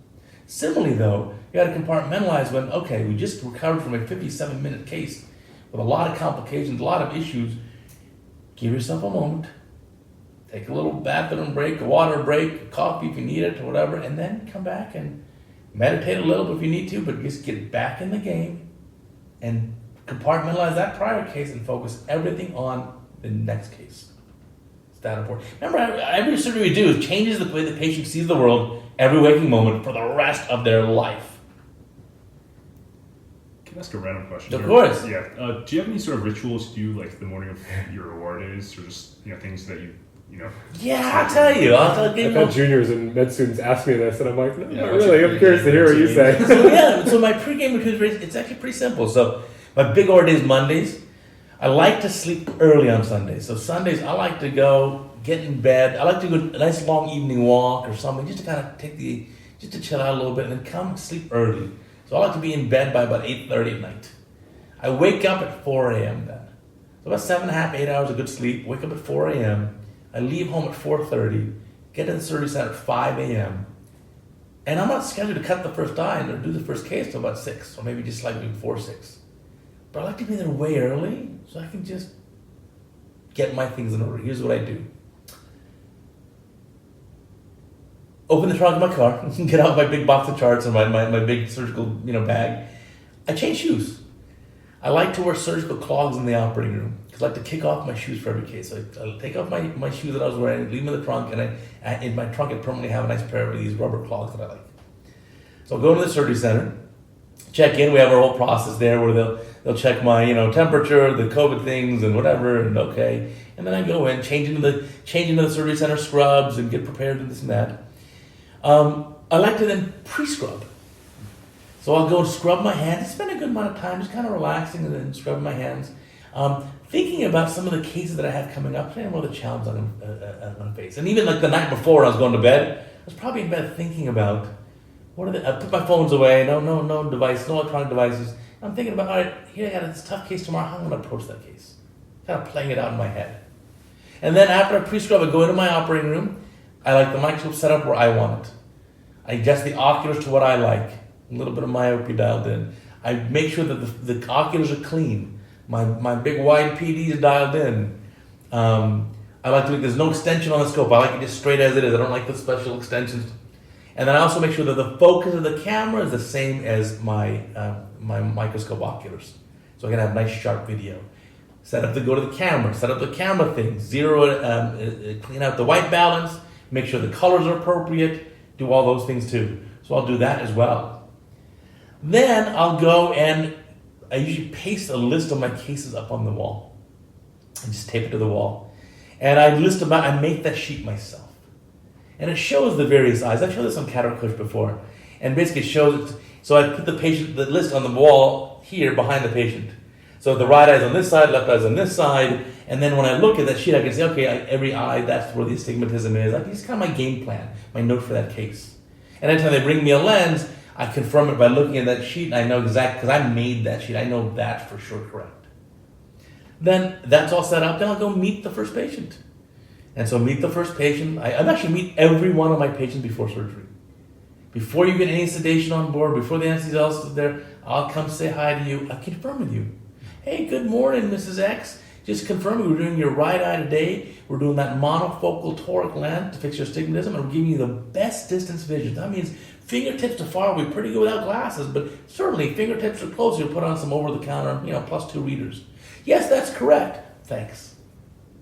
Similarly, though, you got to compartmentalize when, okay, we just recovered from a 57-minute case with a lot of complications, a lot of issues. Give yourself a moment. Take a little bathroom break, a water break, a coffee if you need it, or whatever, and then come back and meditate a little bit if you need to, but just get back in the game and compartmentalize that prior case and focus everything on the next case. It's that important. Remember, every surgery we do changes the way the patient sees the world every waking moment for the rest of their life. Can I ask a random question? Of course. Yeah. Do you have any sort of rituals you do, like the morning of your OR days, or just things that you know? Yeah, I'll tell you. I've had juniors and med students ask me this, and I'm like, no, not really. I'm curious to hear what you say. So my pregame routine, it's actually pretty simple. So my big OR day is Mondays. I like to sleep early on Sundays. So Sundays, I like to go get in bed. I like to go a nice long evening walk or something, just to kind of just to chill out a little bit, and then come sleep early. So I like to be in bed by about 8:30 at night. I wake up at 4 a.m. then. So about 7.5, 8 hours of good sleep. Wake up at 4 a.m. I leave home at 4:30, get to the surgery center at 5 a.m. And I'm not scheduled to cut the first eye or do the first case till about 6, or maybe just slightly before 6. But I like to be there way early so I can just get my things in order. Here's what I do. Open the trunk of my car, get out my big box of charts and my big surgical bag. I change shoes. I like to wear surgical clogs in the operating room because I like to kick off my shoes for every case. So I take off my shoes that I was wearing, leave them in the trunk, and in my trunk I permanently have a nice pair of these rubber clogs that I like. So I'll go to the surgery center, check in. We have our whole process there where they'll check my temperature, the COVID things, and whatever, and okay. And then I go in, change into the surgery center scrubs, and get prepared and this and that. I like to then pre-scrub. So I'll go and scrub my hands, spend a good amount of time just kind of relaxing and then scrubbing my hands. Thinking about some of the cases that I have coming up, and what are the challenges I'm going to face. And even like the night before I was going to bed, I was probably in bed thinking about, I put my phones away, no device, no electronic devices. I'm thinking about, all right, here I got this tough case tomorrow, how am I going to approach that case? Kind of playing it out in my head. And then after I pre-scrub, I go into my operating room. I like the microscope set up where I want it. I adjust the oculars to what I like. A little bit of myopia dialed in. I make sure that the oculars are clean. My big wide PDs are dialed in. I like to make, there's no extension on the scope. I like it just straight as it is. I don't like the special extensions. And then I also make sure that the focus of the camera is the same as my microscope oculars. So I can have nice sharp video. Set up to go to the camera. Set up the camera thing. Zero it, clean out the white balance. Make sure the colors are appropriate. Do all those things too. So I'll do that as well. Then I'll go and I usually paste a list of my cases up on the wall. I just tape it to the wall. And I make that sheet myself. And it shows the various eyes. I've shown this on CataractCoach before. And basically it shows it. So I put the list on the wall here behind the patient. So the right eye's on this side, left eye's on this side. And then when I look at that sheet, I can say, okay, every eye, that's where the astigmatism is. Like, it's kind of my game plan, my note for that case. And anytime they bring me a lens, I confirm it by looking at that sheet, and I know exactly, because I made that sheet, I know that for sure correct. Then that's all set up, then I'll go meet the first patient. And so meet the first patient. I actually meet every one of my patients before surgery. Before you get any sedation on board, before the anesthesiologist is there, I'll come say hi to you. I confirm with you. Hey, good morning, Mrs. X. Just confirming we're doing your right eye today. We're doing that monofocal toric lens to fix your astigmatism, and we're giving you the best distance vision. That means fingertips to far away, pretty good without glasses, but certainly fingertips are close. You'll put on some over-the-counter, +2 readers. Yes, that's correct. Thanks.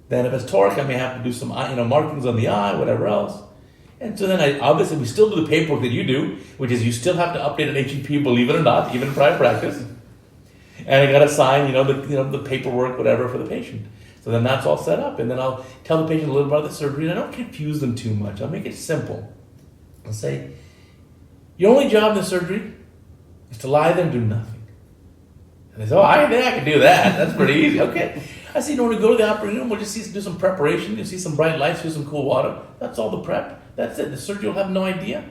Then if it's toric, I may have to do some markings on the eye, whatever else. And so then obviously we still do the paperwork that you do, which is you still have to update an HEP, believe it or not, even in private practice. And I got to sign, the paperwork, whatever, for the patient. So then that's all set up. And then I'll tell the patient a little about the surgery. And I don't confuse them too much. I'll make it simple. I'll say, your only job in the surgery is to lie there and do nothing. And they say, I can do that. That's pretty easy. Okay. I say, when we go to the operating room, we'll just do some preparation. You'll see some bright lights, see some cool water. That's all the prep. That's it. The surgeon will have no idea.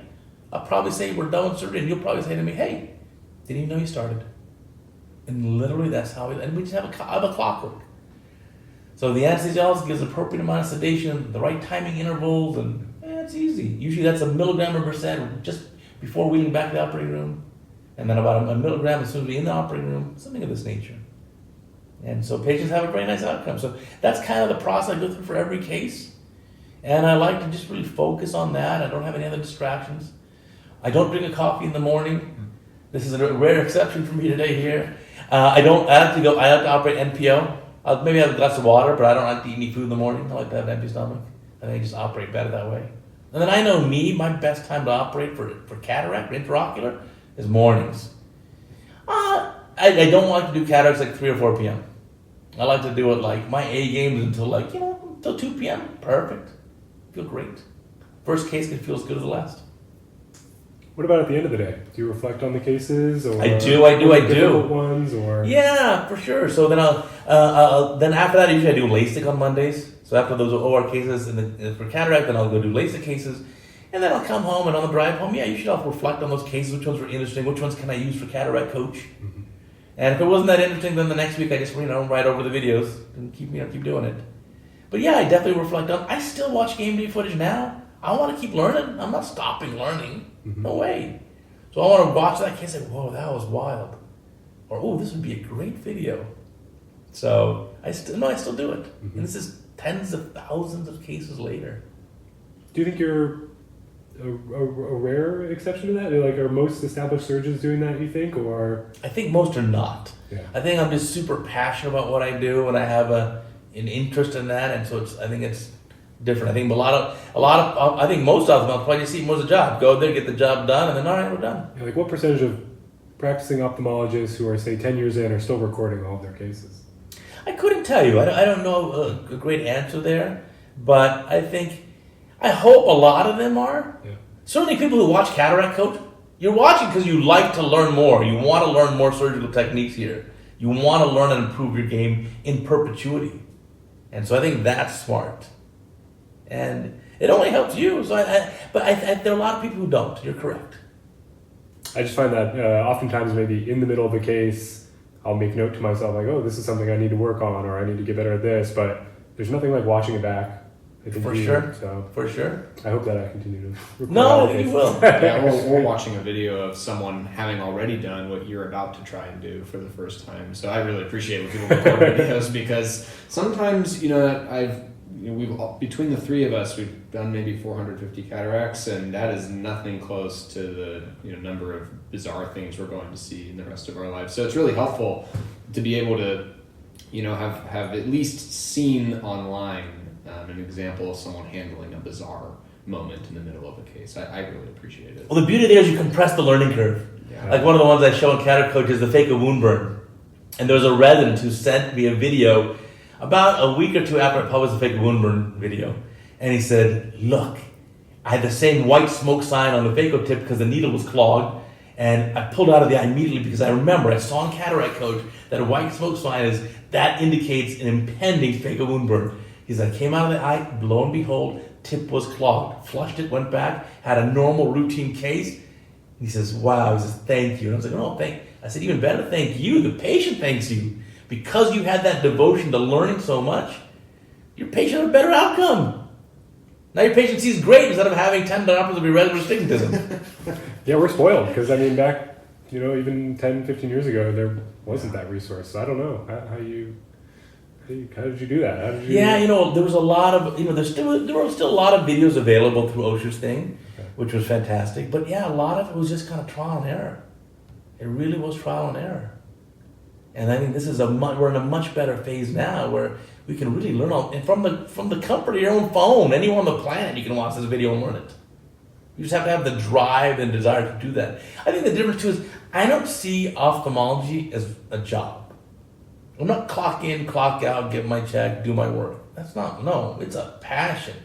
I'll probably say we're done with surgery, and you'll probably say to me, hey, didn't even know you started. And literally that's how and we just have a clockwork. So the anesthesiologist gives appropriate amount of sedation, the right timing intervals, and it's easy. Usually that's a milligram per percent just before wheeling back to the operating room, and then about a milligram as soon as we're in the operating room, something of this nature. And so patients have a very nice outcome. So that's kind of the process I go through for every case. And I like to just really focus on that. I don't have any other distractions. I don't drink a coffee in the morning. This is a rare exception for me today here. I like to operate NPO. I'll maybe have a glass of water, but I don't like to eat any food in the morning. I like to have an empty stomach. I think I just operate better that way. And then I know my best time to operate for cataract, or intraocular, is mornings. I don't like to do cataracts like 3 or 4 p.m. I like to do it like my A games until 2 p.m. Perfect. Feel great. First case can feel as good as the last. What about at the end of the day? Do you reflect on the cases? Or I do. Difficult ones, or yeah, for sure. So then then after that, usually I do LASIK on Mondays. So after those OR cases for cataract, then I'll go do LASIK cases, and then I'll come home, and on the drive home, usually I'll reflect on those cases. Which ones were interesting? Which ones can I use for CataractCoach? Mm-hmm. And if it wasn't that interesting, then the next week I just write over the videos and keep doing it. But yeah, I definitely reflect on. I still watch game day footage now. I want to keep learning. I'm not stopping learning. Mm-hmm. No way. So I want to watch that case and say, whoa, that was wild. Or, oh, this would be a great video. So I still do it. Mm-hmm. And this is tens of thousands of cases later. Do you think you're a rare exception to that? Like, are most established surgeons doing that, you think? Or I think most are not. Yeah. I think I'm just super passionate about what I do, and I have an interest in that, and so I think it's different. I think I think most of them, I'll probably see more as a job. Go there, get the job done, and then all right, we're done. Yeah, like what percentage of practicing ophthalmologists who are, say, 10 years in are still recording all of their cases? I couldn't tell you. I don't know a great answer there, but I hope a lot of them are. Yeah. Certainly people who watch CataractCoach, you're watching because you like to learn more. You want to learn more surgical techniques here. You want to learn and improve your game in perpetuity. And so I think that's smart. And it only helps you. So there are a lot of people who don't. You're correct. I just find that oftentimes maybe in the middle of a case, I'll make note to myself like, oh, this is something I need to work on, or I need to get better at this. But there's nothing like watching it back. For sure. For sure. I hope that I continue to record. No, you will. Yeah, we're watching a video of someone having already done what you're about to try and do for the first time. So I really appreciate when people record videos, because sometimes, we've between the three of us, we've done maybe 450 cataracts, and that is nothing close to the number of bizarre things we're going to see in the rest of our lives. So it's really helpful to be able to have at least seen online an example of someone handling a bizarre moment in the middle of a case. I really appreciate it. Well, the beauty there is you compress the learning curve. Yeah. Like one of the ones I show in CataractCoach is the fake a wound burn. And there was a resident who sent me a video about a week or two after I published the fake wound burn video. And he said, look, I had the same white smoke sign on the phaco tip because the needle was clogged. And I pulled out of the eye immediately because I remember I saw in CataractCoach that a white smoke sign indicates an impending phaco wound burn. He said, I came out of the eye, lo and behold, tip was clogged. Flushed it, went back, had a normal routine case. He says, wow. He says, thank you. And I was like, oh, I said, even better, thank you. The patient thanks you. Because you had that devotion to learning so much, your patient had a better outcome. Now your patient sees great instead of having 10 diopters of irregular astigmatism. Yeah, we're spoiled because, back, even 10, 15 years ago, there wasn't that resource. So I don't know how did you do that? There was a lot of, there were still a lot of videos available through Osher's thing, which was fantastic. But yeah, a lot of it was just kind of trial and error. It really was trial and error. And I think we're in a much better phase now where we can really learn and from the comfort of your own phone, anywhere on the planet, you can watch this video and learn it. You just have to have the drive and desire to do that. I think the difference too is I don't see ophthalmology as a job. I'm not clock in, clock out, get my check, do my work. It's a passion.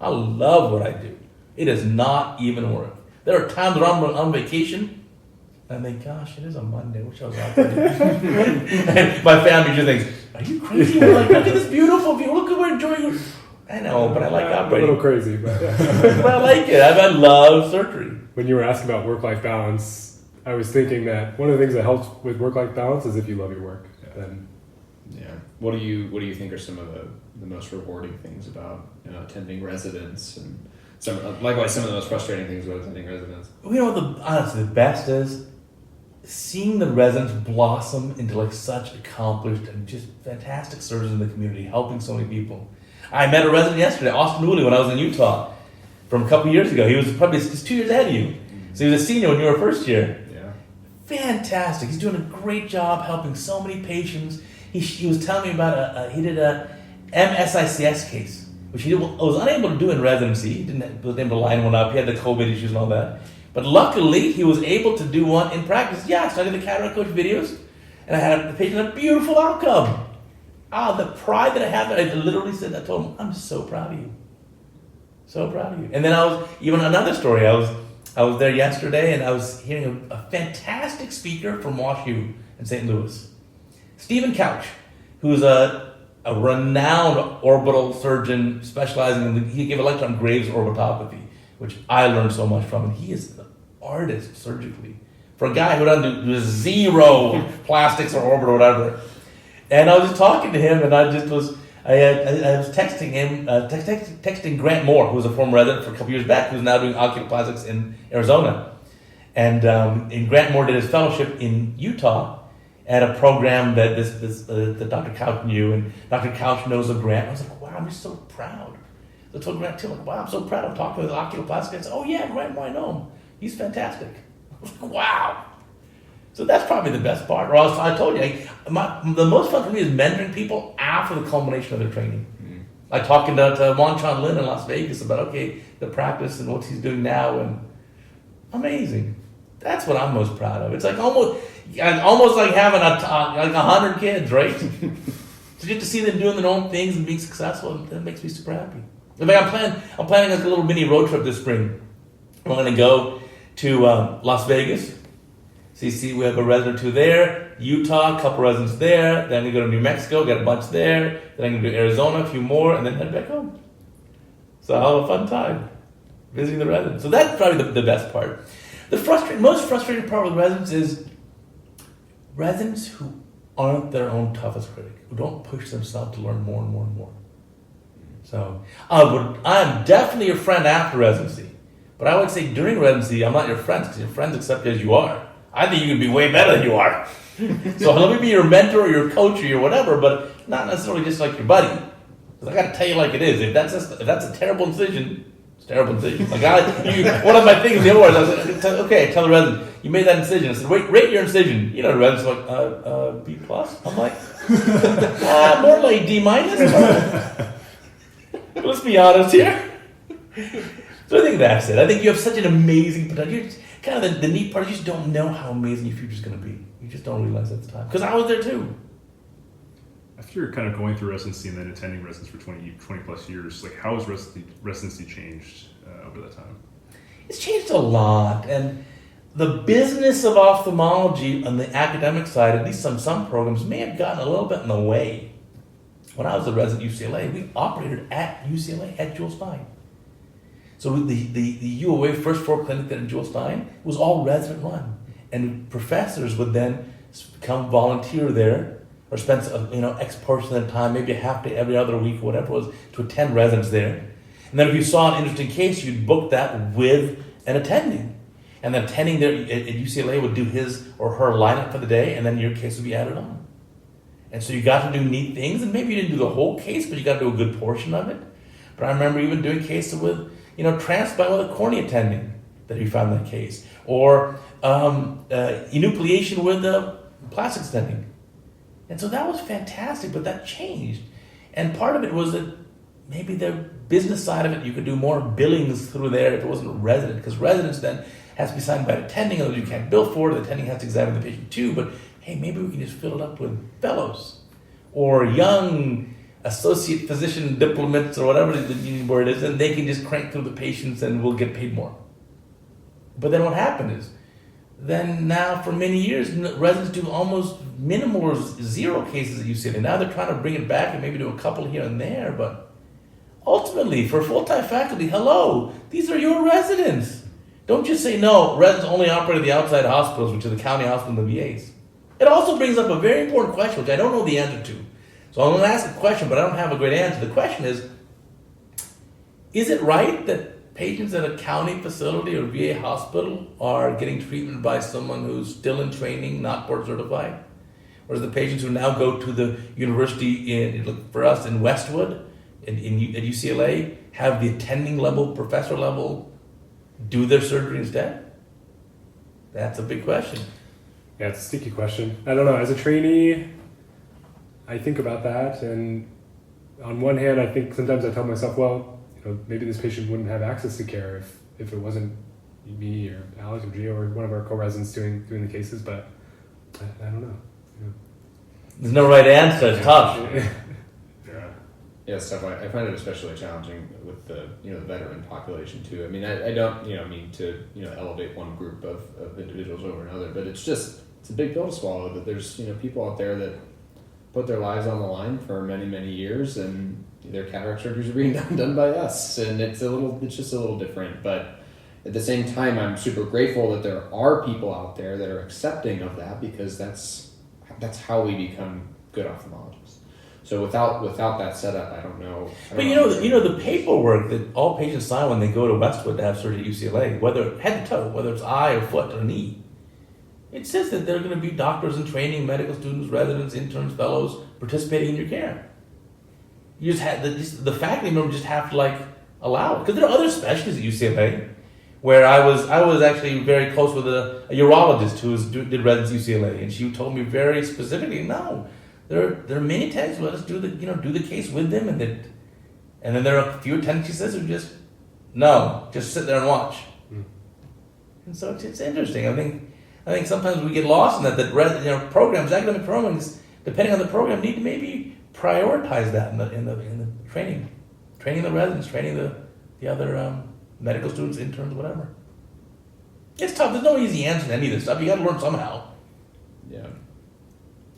I love what I do. It is not even work. There are times when I'm on vacation, And I think, gosh, it is a Monday. I wish I was out there. And my family just thinks, are you crazy? We're like, look at this beautiful view. Look at we're enjoying it. I know, but I like operating. A little crazy, but but I like it. I love surgery. When you were asking about work-life balance, I was thinking that one of the things that helps with work-life balance is if you love your work. Then, What do you think are some of the most rewarding things about attending residence, and likewise some of the most frustrating things about attending residence? Honestly, the best is seeing the residents blossom into like such accomplished and just fantastic surgeons in the community, helping so many people. I met a resident yesterday, Austin Woolley, when I was in Utah from a couple years ago. He was probably just 2 years ahead of you. So he was a senior when you were first year. Yeah. Fantastic. He's doing a great job helping so many patients. He was telling me about he did a MSICS case, which he was unable to do in residency. He was able to line one up. He had the COVID issues and all that. But luckily, he was able to do one in practice. Yeah, so I did the CataractCoach videos, and I had the patient had a beautiful outcome. The pride that I have, that I literally said, I told him, I'm so proud of you. So proud of you. And then even another story, I was there yesterday, and I was hearing a fantastic speaker from WashU in St. Louis. Stephen Couch, who's a renowned orbital surgeon specializing he gave a lecture on Graves orbitopathy, which I learned so much from, and he is an artist surgically. For a guy who doesn't do zero plastics or orbit or whatever. And I was just talking to him, and I was texting him, texting Grant Moore, who was a former resident for a couple years back, who's now doing oculoplastics in Arizona. And Grant Moore did his fellowship in Utah at a program that that Dr. Couch knew, and Dr. Couch knows of Grant. I was like, wow, I'm just so proud. So I told Grant too, like, wow, I'm so proud of talking with oculoplastics. I said, oh yeah, Grant Moore, I know him. He's fantastic. I was like, wow. So that's probably the best part. Or I told you, the most fun for me is mentoring people after the culmination of their training. Mm-hmm. Like talking to Juan Chan Lin in Las Vegas about, the practice and what he's doing now, and amazing. That's what I'm most proud of. It's like almost like having 100 kids, right? So just to see them doing their own things and being successful, that makes me super happy. In fact, I'm planning like a little mini road trip this spring. I'm going to go to Las Vegas. CC, we have a resident or two there. Utah, a couple residents there. Then we go to New Mexico, get a bunch there. Then I'm going to do Arizona, a few more, and then head back home. So I'll have a fun time visiting the residents. So that's probably the best part. The most frustrating part with residents is residents who aren't their own toughest critic, who don't push themselves to learn more and more and more. So I'm definitely your friend after residency, but I would say during residency, I'm not your friend, because your friends accept you as you are. I think you can be way better than you are. So let me be your mentor or your coach or your whatever, but not necessarily just like your buddy. Because I got to tell you like it is. If that's a terrible incision, it's a terrible incision. Like one of my things in the awards, I was like, okay, tell the resident, you made that incision. I said, rate your incision. The resident's like, B+. I'm like, more like D-. Let's be honest here. So I think that's it. I think you have such an amazing potential. Kind of the neat part, you just don't know how amazing your future's going to be. You just don't realize at the time. Because I was there too. After you're kind of going through residency and then attending residency for 20 plus years, like how has residency changed over that time? It's changed a lot. And the business of ophthalmology on the academic side, at least on some programs, may have gotten a little bit in the way. When I was a resident at UCLA, we operated at UCLA at Jules Stein. So the UOA first floor clinic there in Jules Stein was all resident run, and professors would then come volunteer there or spend X portion of the time, maybe a half day every other week, whatever it was, to attend residents there. And then if you saw an interesting case, you'd book that with an attending, and the attending there at UCLA would do his or her lineup for the day, and then your case would be added on. And so you got to do neat things, and maybe you didn't do the whole case, but you got to do a good portion of it. But I remember even doing cases with transplant with a cornea attending that we found in that case, or enucleation with a plastic stenting. And so that was fantastic, but that changed. And part of it was that maybe the business side of it, you could do more billings through there if it wasn't a resident, because residents then has to be signed by an attending, otherwise you can't bill for it. The attending has to examine the patient too, but hey, maybe we can just fill it up with fellows or young associate physician diplomats or whatever the word is, and they can just crank through the patients and we'll get paid more. But then what happened is then now for many years, residents do almost minimal or zero cases at UCLA. Now they're trying to bring it back and maybe do a couple here and there, but ultimately, for full-time faculty, hello, these are your residents. Don't just say, no, residents only operate at the outside hospitals, which are the county hospitals and the VAs. It also brings up a very important question, which I don't know the answer to. So I'm going to ask a question, but I don't have a great answer. The question is it right that patients at a county facility or VA hospital are getting treatment by someone who's still in training, not board certified? Whereas the patients who now go to the university, for us in Westwood, at UCLA, have the attending level, professor level, do their surgery instead? That's a big question. Yeah, it's a sticky question. I don't know. As a trainee, I think about that, and on one hand, I think sometimes I tell myself, well, maybe this patient wouldn't have access to care if it wasn't me or Alex or Gio or one of our co-residents doing the cases, but I don't know. There's no right answer. It's tough. Yeah, stuff. I find it especially challenging with the the veteran population too. I mean, I don't mean to elevate one group of individuals over another, but it's a big pill to swallow that there's people out there that put their lives on the line for many, many years, and their cataract surgeries are being done by us, and it's just a little different. But at the same time, I'm super grateful that there are people out there that are accepting of that, because that's how we become good ophthalmologists. So without that setup, I don't know. But the paperwork that all patients sign when they go to Westwood to have surgery at UCLA, whether head to toe, whether it's eye or foot or knee, it says that they're going to be doctors in training, medical students, residents, interns, fellows participating in your care. You just have the faculty member just have to allow it, because there are other specialties at UCLA where I was actually very close with a urologist who did residency at UCLA, and she told me very specifically, no, there are many times let us do the case with them, and then there are a few attendings, she says, who just sit there and watch. And so it's interesting. I think sometimes we get lost in that programs, academic programs, depending on the program, need to maybe prioritize that in the training the residents, training the other medical students, interns, whatever. It's tough. There's no easy answer to any of this stuff. You got to learn somehow. Yeah.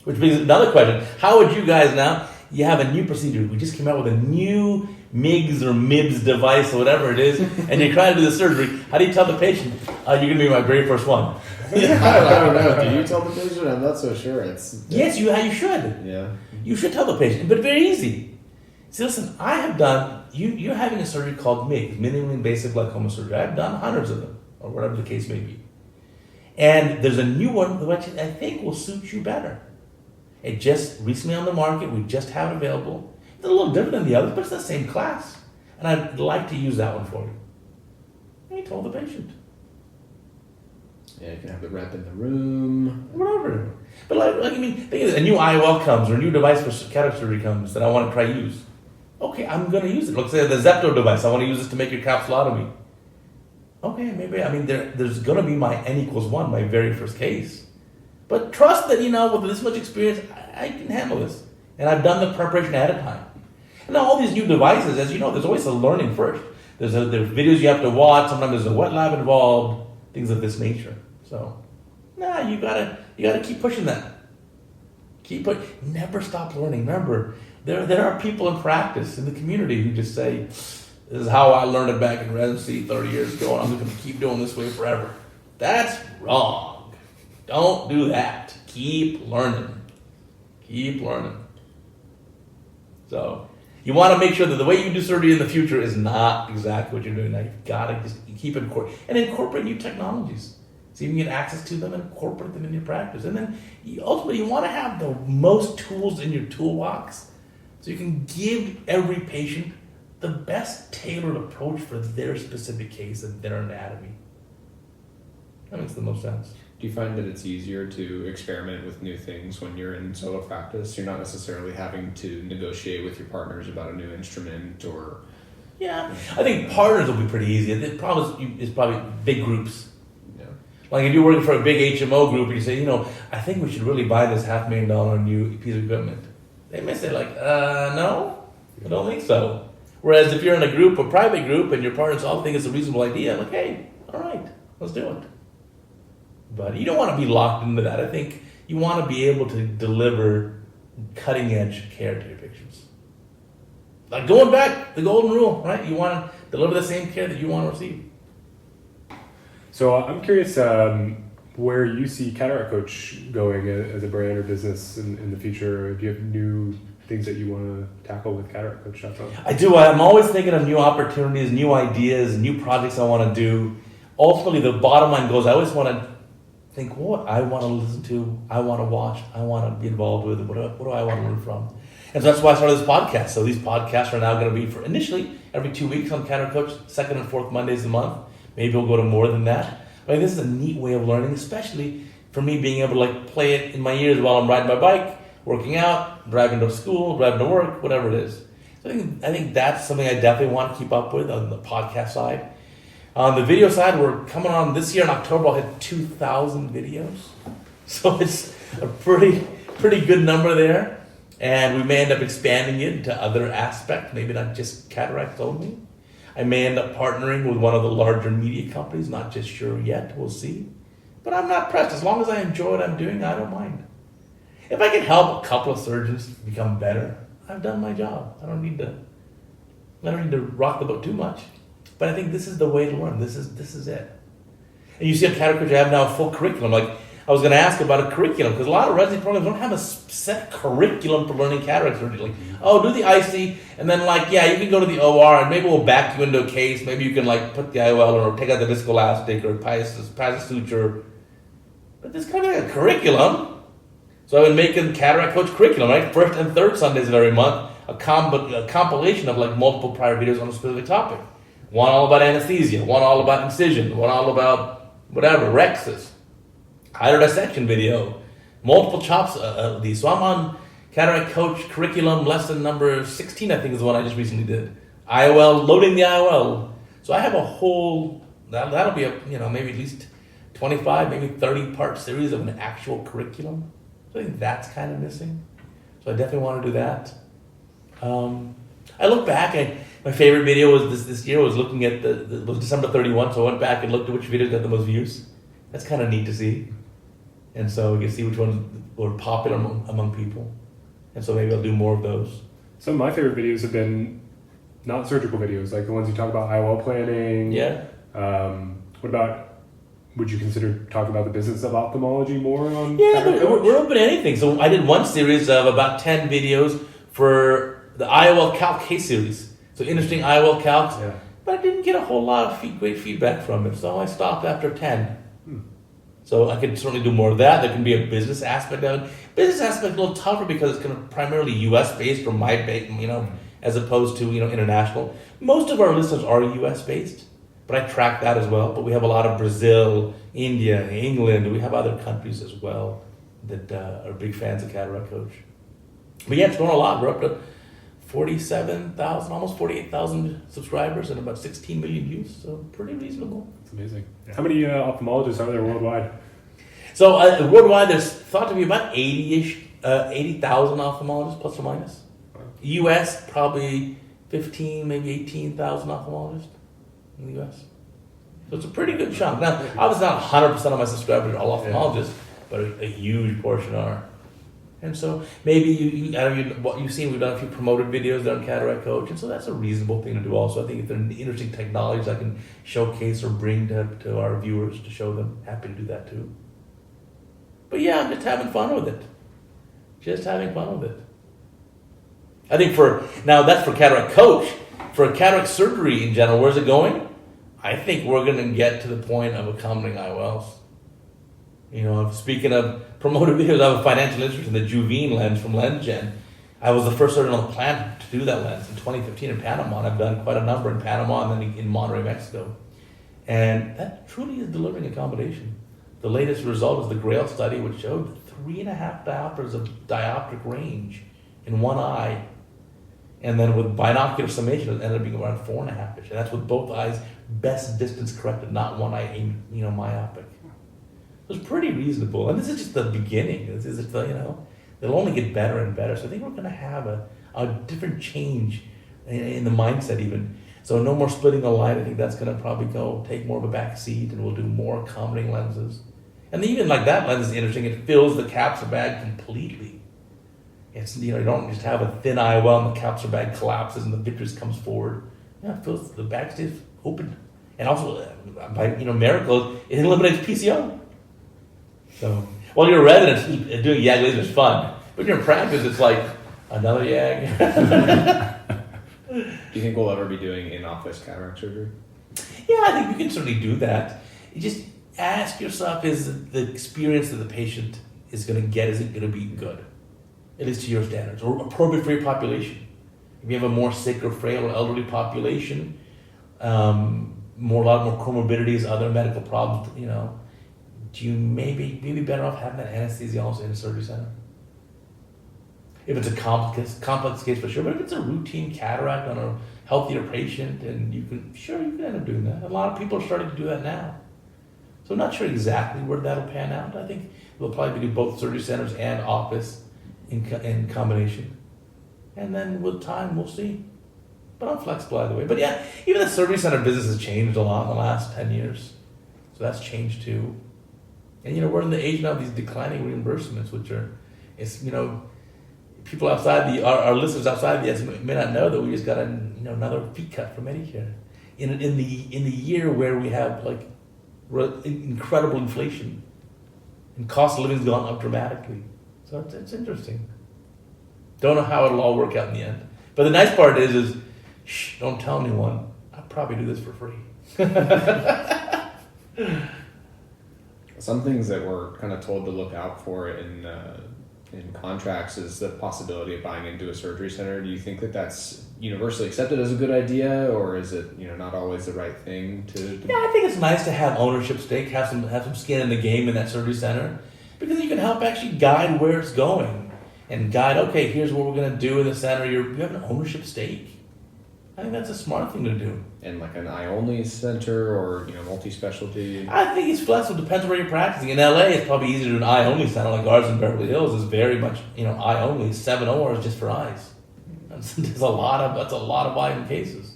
Which brings another question. How would you guys now? You have a new procedure. We just came out with a new MIGS or MIBS device or whatever it is, and you're trying to do the surgery. How do you tell the patient, you're going to be my very first one? I don't know. Do you tell the patient? I'm not so sure. Yes, you should. Yeah. You should tell the patient, but very easy. See, listen, I have done, you're having a surgery called MIGS, minimally invasive glaucoma surgery. I've done hundreds of them, or whatever the case may be. And there's a new one which I think will suit you better. It just recently on the market, we just have it available. It's a little different than the others, but it's the same class. And I'd like to use that one for you. And he told the patient. Yeah, you can have the rep in the room. Whatever. But think of it, a new IOL comes, or a new device for cataract surgery comes that I want to try use. Okay, I'm going to use it. Let's say the Zepto device, I want to use this to make your capsulotomy. Okay, maybe, there's going to be my N=1, my very first case. But trust that, with this much experience, I can handle this. And I've done the preparation ahead of time. And now all these new devices, as you know, there's always a learning first. There's videos you have to watch. Sometimes there's a wet lab involved, things of this nature. So, you gotta keep pushing that. Never stop learning. Remember, there are people in practice in the community who just say, this is how I learned it back in residency 30 years ago, and I'm just gonna keep doing this way forever. That's wrong. Don't do that. Keep learning. So, you want to make sure that the way you do surgery in the future is not exactly what you're doing now. You've got to just keep incorporate new technologies. So you can get access to them and incorporate them in your practice. And then ultimately you want to have the most tools in your toolbox so you can give every patient the best tailored approach for their specific case and their anatomy. That makes the most sense. Do you find that it's easier to experiment with new things when you're in solo practice? You're not necessarily having to negotiate with your partners about a new instrument or... Yeah, I think partners will be pretty easy. The problem is probably big groups. Yeah. Like if you're working for a big HMO group and you say, I think we should really buy this $500,000 new piece of equipment. They may say no, I don't think so. Whereas if you're in a group, a private group, and your partners all think it's a reasonable idea, hey, all right, let's do it. But you don't want to be locked into that. I think you want to be able to deliver cutting edge care to your patients. Like going back, the golden rule, right? You want to deliver the same care that you want to receive. So I'm curious where you see CataractCoach going as a brand or business in the future. Do you have new things that you want to tackle with CataractCoach.com? I do. I'm always thinking of new opportunities, new ideas, new projects I want to do. Ultimately, the bottom line goes, I always want to think what I want to listen to, I want to watch, I want to be involved with, what do I want to learn from? And so that's why I started this podcast. So these podcasts are now going to be for initially every 2 weeks on CataractCoach, second and fourth Mondays a month. Maybe we'll go to more than that. But this is a neat way of learning, especially for me being able to like play it in my ears while I'm riding my bike, working out, driving to school, driving to work, whatever it is. So I think that's something I definitely want to keep up with on the podcast side. On the video side, we're coming on this year in October. I'll hit 2,000 videos, so it's a pretty good number there. And we may end up expanding it into other aspects, maybe not just cataracts only. I may end up partnering with one of the larger media companies, not just sure yet, we'll see. But I'm not pressed. As long as I enjoy what I'm doing, I don't mind. If I can help a couple of surgeons become better, I've done my job. I don't need to rock the boat too much. But I think this is the way to learn. This is it. And you see on CataractCoach, I have now a full curriculum. Like I was going to ask about a curriculum because a lot of residency programs don't have a set curriculum for learning cataract surgery. Like, oh, do the IC, and then like, yeah, you can go to the OR, and maybe we'll back you into a case. Maybe you can like put the IOL or take out the viscoelastic or pass a suture. But there's kind of like a curriculum. So I would make a CataractCoach curriculum, right? First and third Sundays of every month, a compilation of like multiple prior videos on a specific topic. One all about anesthesia, one all about incision, one all about whatever, rexus, hydrodissection video, multiple chops of these. So I'm on CataractCoach curriculum lesson number 16, I think is the one I just recently did. IOL, loading the IOL. So I have a whole, that'll be maybe at least 25, maybe 30 part series of an actual curriculum. So I think that's kind of missing. So I definitely want to do that. I look back and my favorite video was this year was looking at was December 31, so I went back and looked at which videos got the most views. That's kind of neat to see. And so you can see which ones were popular among people. And so maybe I'll do more of those. Some of my favorite videos have been not surgical videos, like the ones you talk about IOL planning. Yeah. What about, would you consider talking about the business of ophthalmology more on Yeah, we're open to anything. So I did one series of about 10 videos for the IOL Calc case series. So interesting IOL calcs. Yeah. But I didn't get a whole lot of great feedback from it. So I stopped after 10. So I could certainly do more of that. There can be a business aspect of it. Business aspect a little tougher because it's kind of primarily U.S. based or as opposed to international. Most of our listeners are U.S. based, but I track that as well. But we have a lot of Brazil, India, England. We have other countries as well that are big fans of CataractCoach. But yeah, it's grown a lot. We're up to 47,000, almost 48,000 subscribers and about 16 million views. So pretty reasonable. It's amazing. How many ophthalmologists are there worldwide? So worldwide, there's thought to be about 80,000 ophthalmologists, plus or minus. Wow. U.S., probably 15, maybe 18,000 ophthalmologists in the U.S. So it's a pretty good chunk. Now, obviously not 100% of my subscribers are all ophthalmologists, but a huge portion are. And so maybe what you've seen, we've done a few promoted videos there on CataractCoach, and so that's a reasonable thing to do also. I think if there are interesting technologies I can showcase or bring to our viewers to show them, happy to do that too. But yeah, I'm just having fun with it. Just having fun with it. I think that's for CataractCoach. For cataract surgery in general, where's it going? I think we're going to get to the point of accommodating IOLs. Speaking of promoted videos, I have a financial interest in the Juvene lens from LensGen. I was the first surgeon on the planet to do that lens in 2015 in Panama, and I've done quite a number in Panama and then in Monterrey, Mexico. And that truly is delivering accommodation. The latest result is the GRAIL study, which showed 3.5 diopters of dioptric range in one eye. And then with binocular summation, it ended up being around 4.5-ish. And that's with both eyes best distance corrected, not one eye myopic. It was pretty reasonable. And this is just the beginning. This is just they'll only get better and better. So I think we're going to have a different change in the mindset even. So no more splitting the light. I think that's going to probably take more of a back seat, and we'll do more accommodating lenses. And even like that lens is interesting. It fills the capsular bag completely. It's, you don't just have a thin IOL and the capsular bag collapses and the vitreous comes forward. Yeah, it fills, the bag stays open. And also, by miracle, it eliminates PCO. So, while you're a resident, doing YAG laser is fun. But you're in practice, it's like another YAG. Do you think we'll ever be doing in-office cataract surgery? Yeah, I think you can certainly do that. You just ask yourself, is the experience that the patient is going to get, is it going to be good? At least to your standards, or appropriate for your population. If you have a more sick or frail or elderly population, a lot more comorbidities, other medical problems, do you maybe better off having an anesthesiologist in a surgery center? If it's a complex case for sure, but if it's a routine cataract on a healthier patient, and you can end up doing that. A lot of people are starting to do that now. So I'm not sure exactly where that'll pan out. I think we'll probably do both surgery centers and office in combination. And then with time, we'll see. But I'm flexible either way. But yeah, even the surgery center business has changed a lot in the last 10 years. So that's changed too. And we're in the age now of these declining reimbursements, which are, people outside our listeners outside the US may not know that we just got another fee cut from Medicare in the year where we have like incredible inflation and cost of living has gone up dramatically. So it's interesting. Don't know how it'll all work out in the end. But the nice part is don't tell anyone. I'll probably do this for free. Some things that we're kind of told to look out for in contracts is the possibility of buying into a surgery center. Do you think that that's universally accepted as a good idea, or is it not always the right thing to? Yeah, I think it's nice to have ownership stake, have some skin in the game in that surgery center, because you can help actually guide where it's going and guide. Okay, here's what we're going to do in the center. You have an ownership stake. I think that's a smart thing to do. And like an eye-only center or multi-specialty? I think it's flexible. Depends where you're practicing. In LA, it's probably easier to do an eye-only center like ours in Beverly Hills is very much eye-only. 7 ORs just for eyes. That's a lot of volume cases.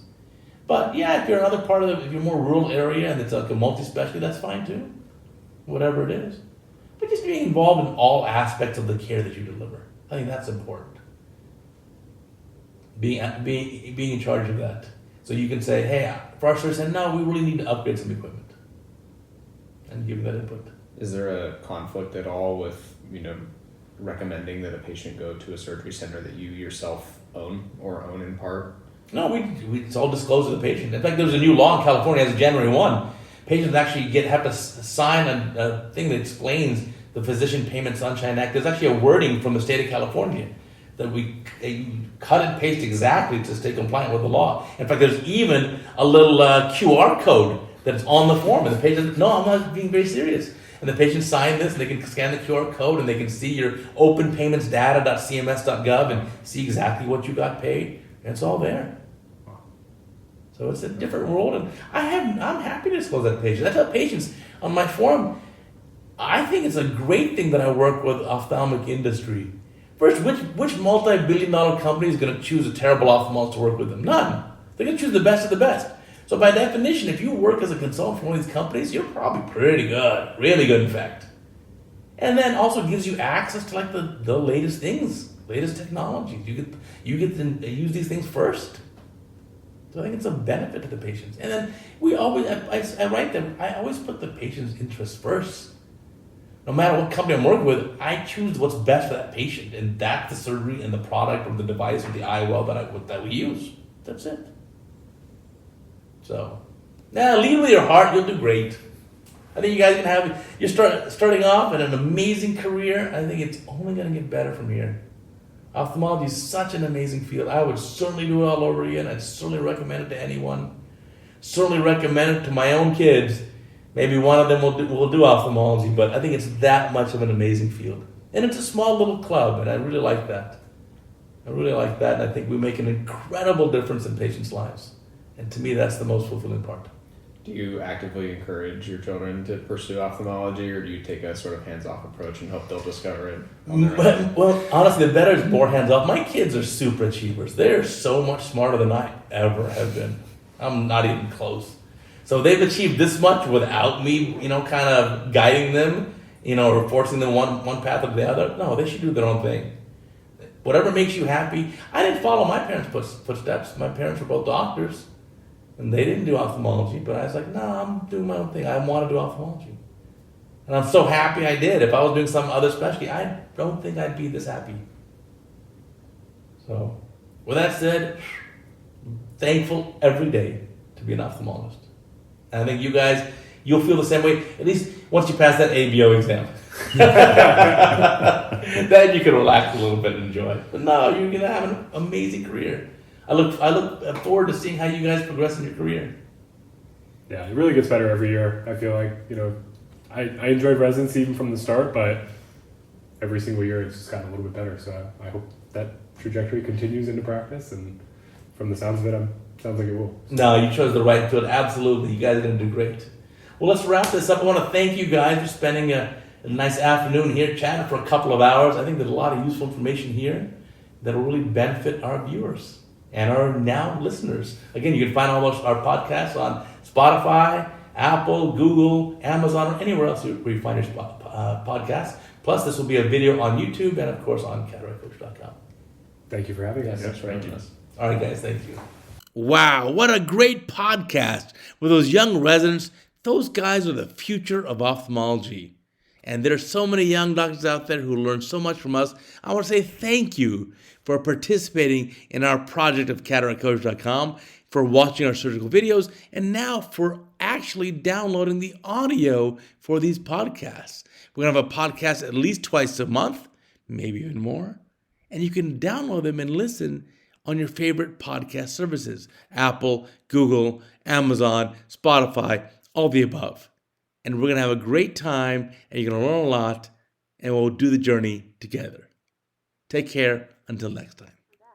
But yeah, if you're another part of if you're more rural area and it's like a multi-specialty, that's fine too. Whatever it is. But just being involved in all aspects of the care that you deliver. I think that's important. Being in charge of that. So you can say, hey, for our surgery center, no, we really need to upgrade some equipment. And give that input. Is there a conflict at all with, recommending that a patient go to a surgery center that you yourself own or own in part? No, it's all disclosed to the patient. In fact, there's a new law in California as of January 1. Patients actually have to sign a thing that explains the Physician Payment Sunshine Act. There's actually a wording from the state of California that we cut and paste exactly to stay compliant with the law. In fact, there's even a little QR code that's on the form, and the patient, no, I'm not being very serious. And the patient signed this, and they can scan the QR code, and they can see your openpaymentsdata.cms.gov and see exactly what you got paid, and it's all there. So it's a different world, and I'm happy to disclose that to patients. I tell patients on my forum, I think it's a great thing that I work with ophthalmic industry. First, which multi-billion-dollar company is going to choose a terrible ophthalmologist to work with them? None. They're going to choose the best of the best. So by definition, if you work as a consultant for one of these companies, you're probably pretty good. Really good, in fact. And then also gives you access to like the latest things, latest technologies. You get to use these things first. So I think it's a benefit to the patients. And then I write them, I always put the patient's interests first. No matter what company I'm working with, I choose what's best for that patient, and that's the surgery and the product or the device or the IOL that we use. That's it. So, lead with your heart. You'll do great. I think you guys you're starting off in an amazing career. I think it's only going to get better from here. Ophthalmology is such an amazing field. I would certainly do it all over again. I'd certainly recommend it to anyone. Certainly recommend it to my own kids. Maybe one of them will do ophthalmology, but I think it's that much of an amazing field. And it's a small little club, and I really like that. And I think we make an incredible difference in patients' lives. And to me, that's the most fulfilling part. Do you actively encourage your children to pursue ophthalmology, or do you take a sort of hands-off approach and hope they'll discover it on their own? Well, honestly, the better is more hands-off. My kids are super achievers. They're so much smarter than I ever have been. I'm not even close. So they've achieved this much without me, kind of guiding them. or forcing them one path or the other. No, they should do their own thing. Whatever makes you happy. I didn't follow my parents' footsteps. My parents were both doctors, and they didn't do ophthalmology. But I was like, no, I'm doing my own thing. I want to do ophthalmology, and I'm so happy I did. If I was doing some other specialty, I don't think I'd be this happy. So, with that said, thankful every day to be an ophthalmologist. And I think you guys, you'll feel the same way, at least once you pass that ABO exam. Then you can relax a little bit and enjoy. But no, you're going to have an amazing career. I look forward to seeing how you guys progress in your career. Yeah, it really gets better every year. I feel like, I enjoyed residency even from the start, but every single year it's just gotten a little bit better. So I hope that trajectory continues into practice, and from the sounds of it, sounds like it will. No, you chose the right field. Absolutely. You guys are going to do great. Well, let's wrap this up. I want to thank you guys for spending a nice afternoon here chatting for a couple of hours. I think there's a lot of useful information here that will really benefit our viewers and our now listeners. Again, you can find all our podcasts on Spotify, Apple, Google, Amazon, or anywhere else where you find your podcasts. Plus, this will be a video on YouTube and, of course, on CataractCoach.com. Thank you for having us. Thanks for having us. All right, guys, thank you. Wow, what a great podcast with those young residents. Those guys are the future of ophthalmology. And there's so many young doctors out there who learn so much from us. I want to say thank you for participating in our project of CataractCoach.com, for watching our surgical videos, and now for actually downloading the audio for these podcasts. We're going to have a podcast at least twice a month, maybe even more. And you can download them and listen on your favorite podcast services: Apple, Google, Amazon, Spotify, all the above. And we're going to have a great time, and you're going to learn a lot, and we'll do the journey together. Take care until next time.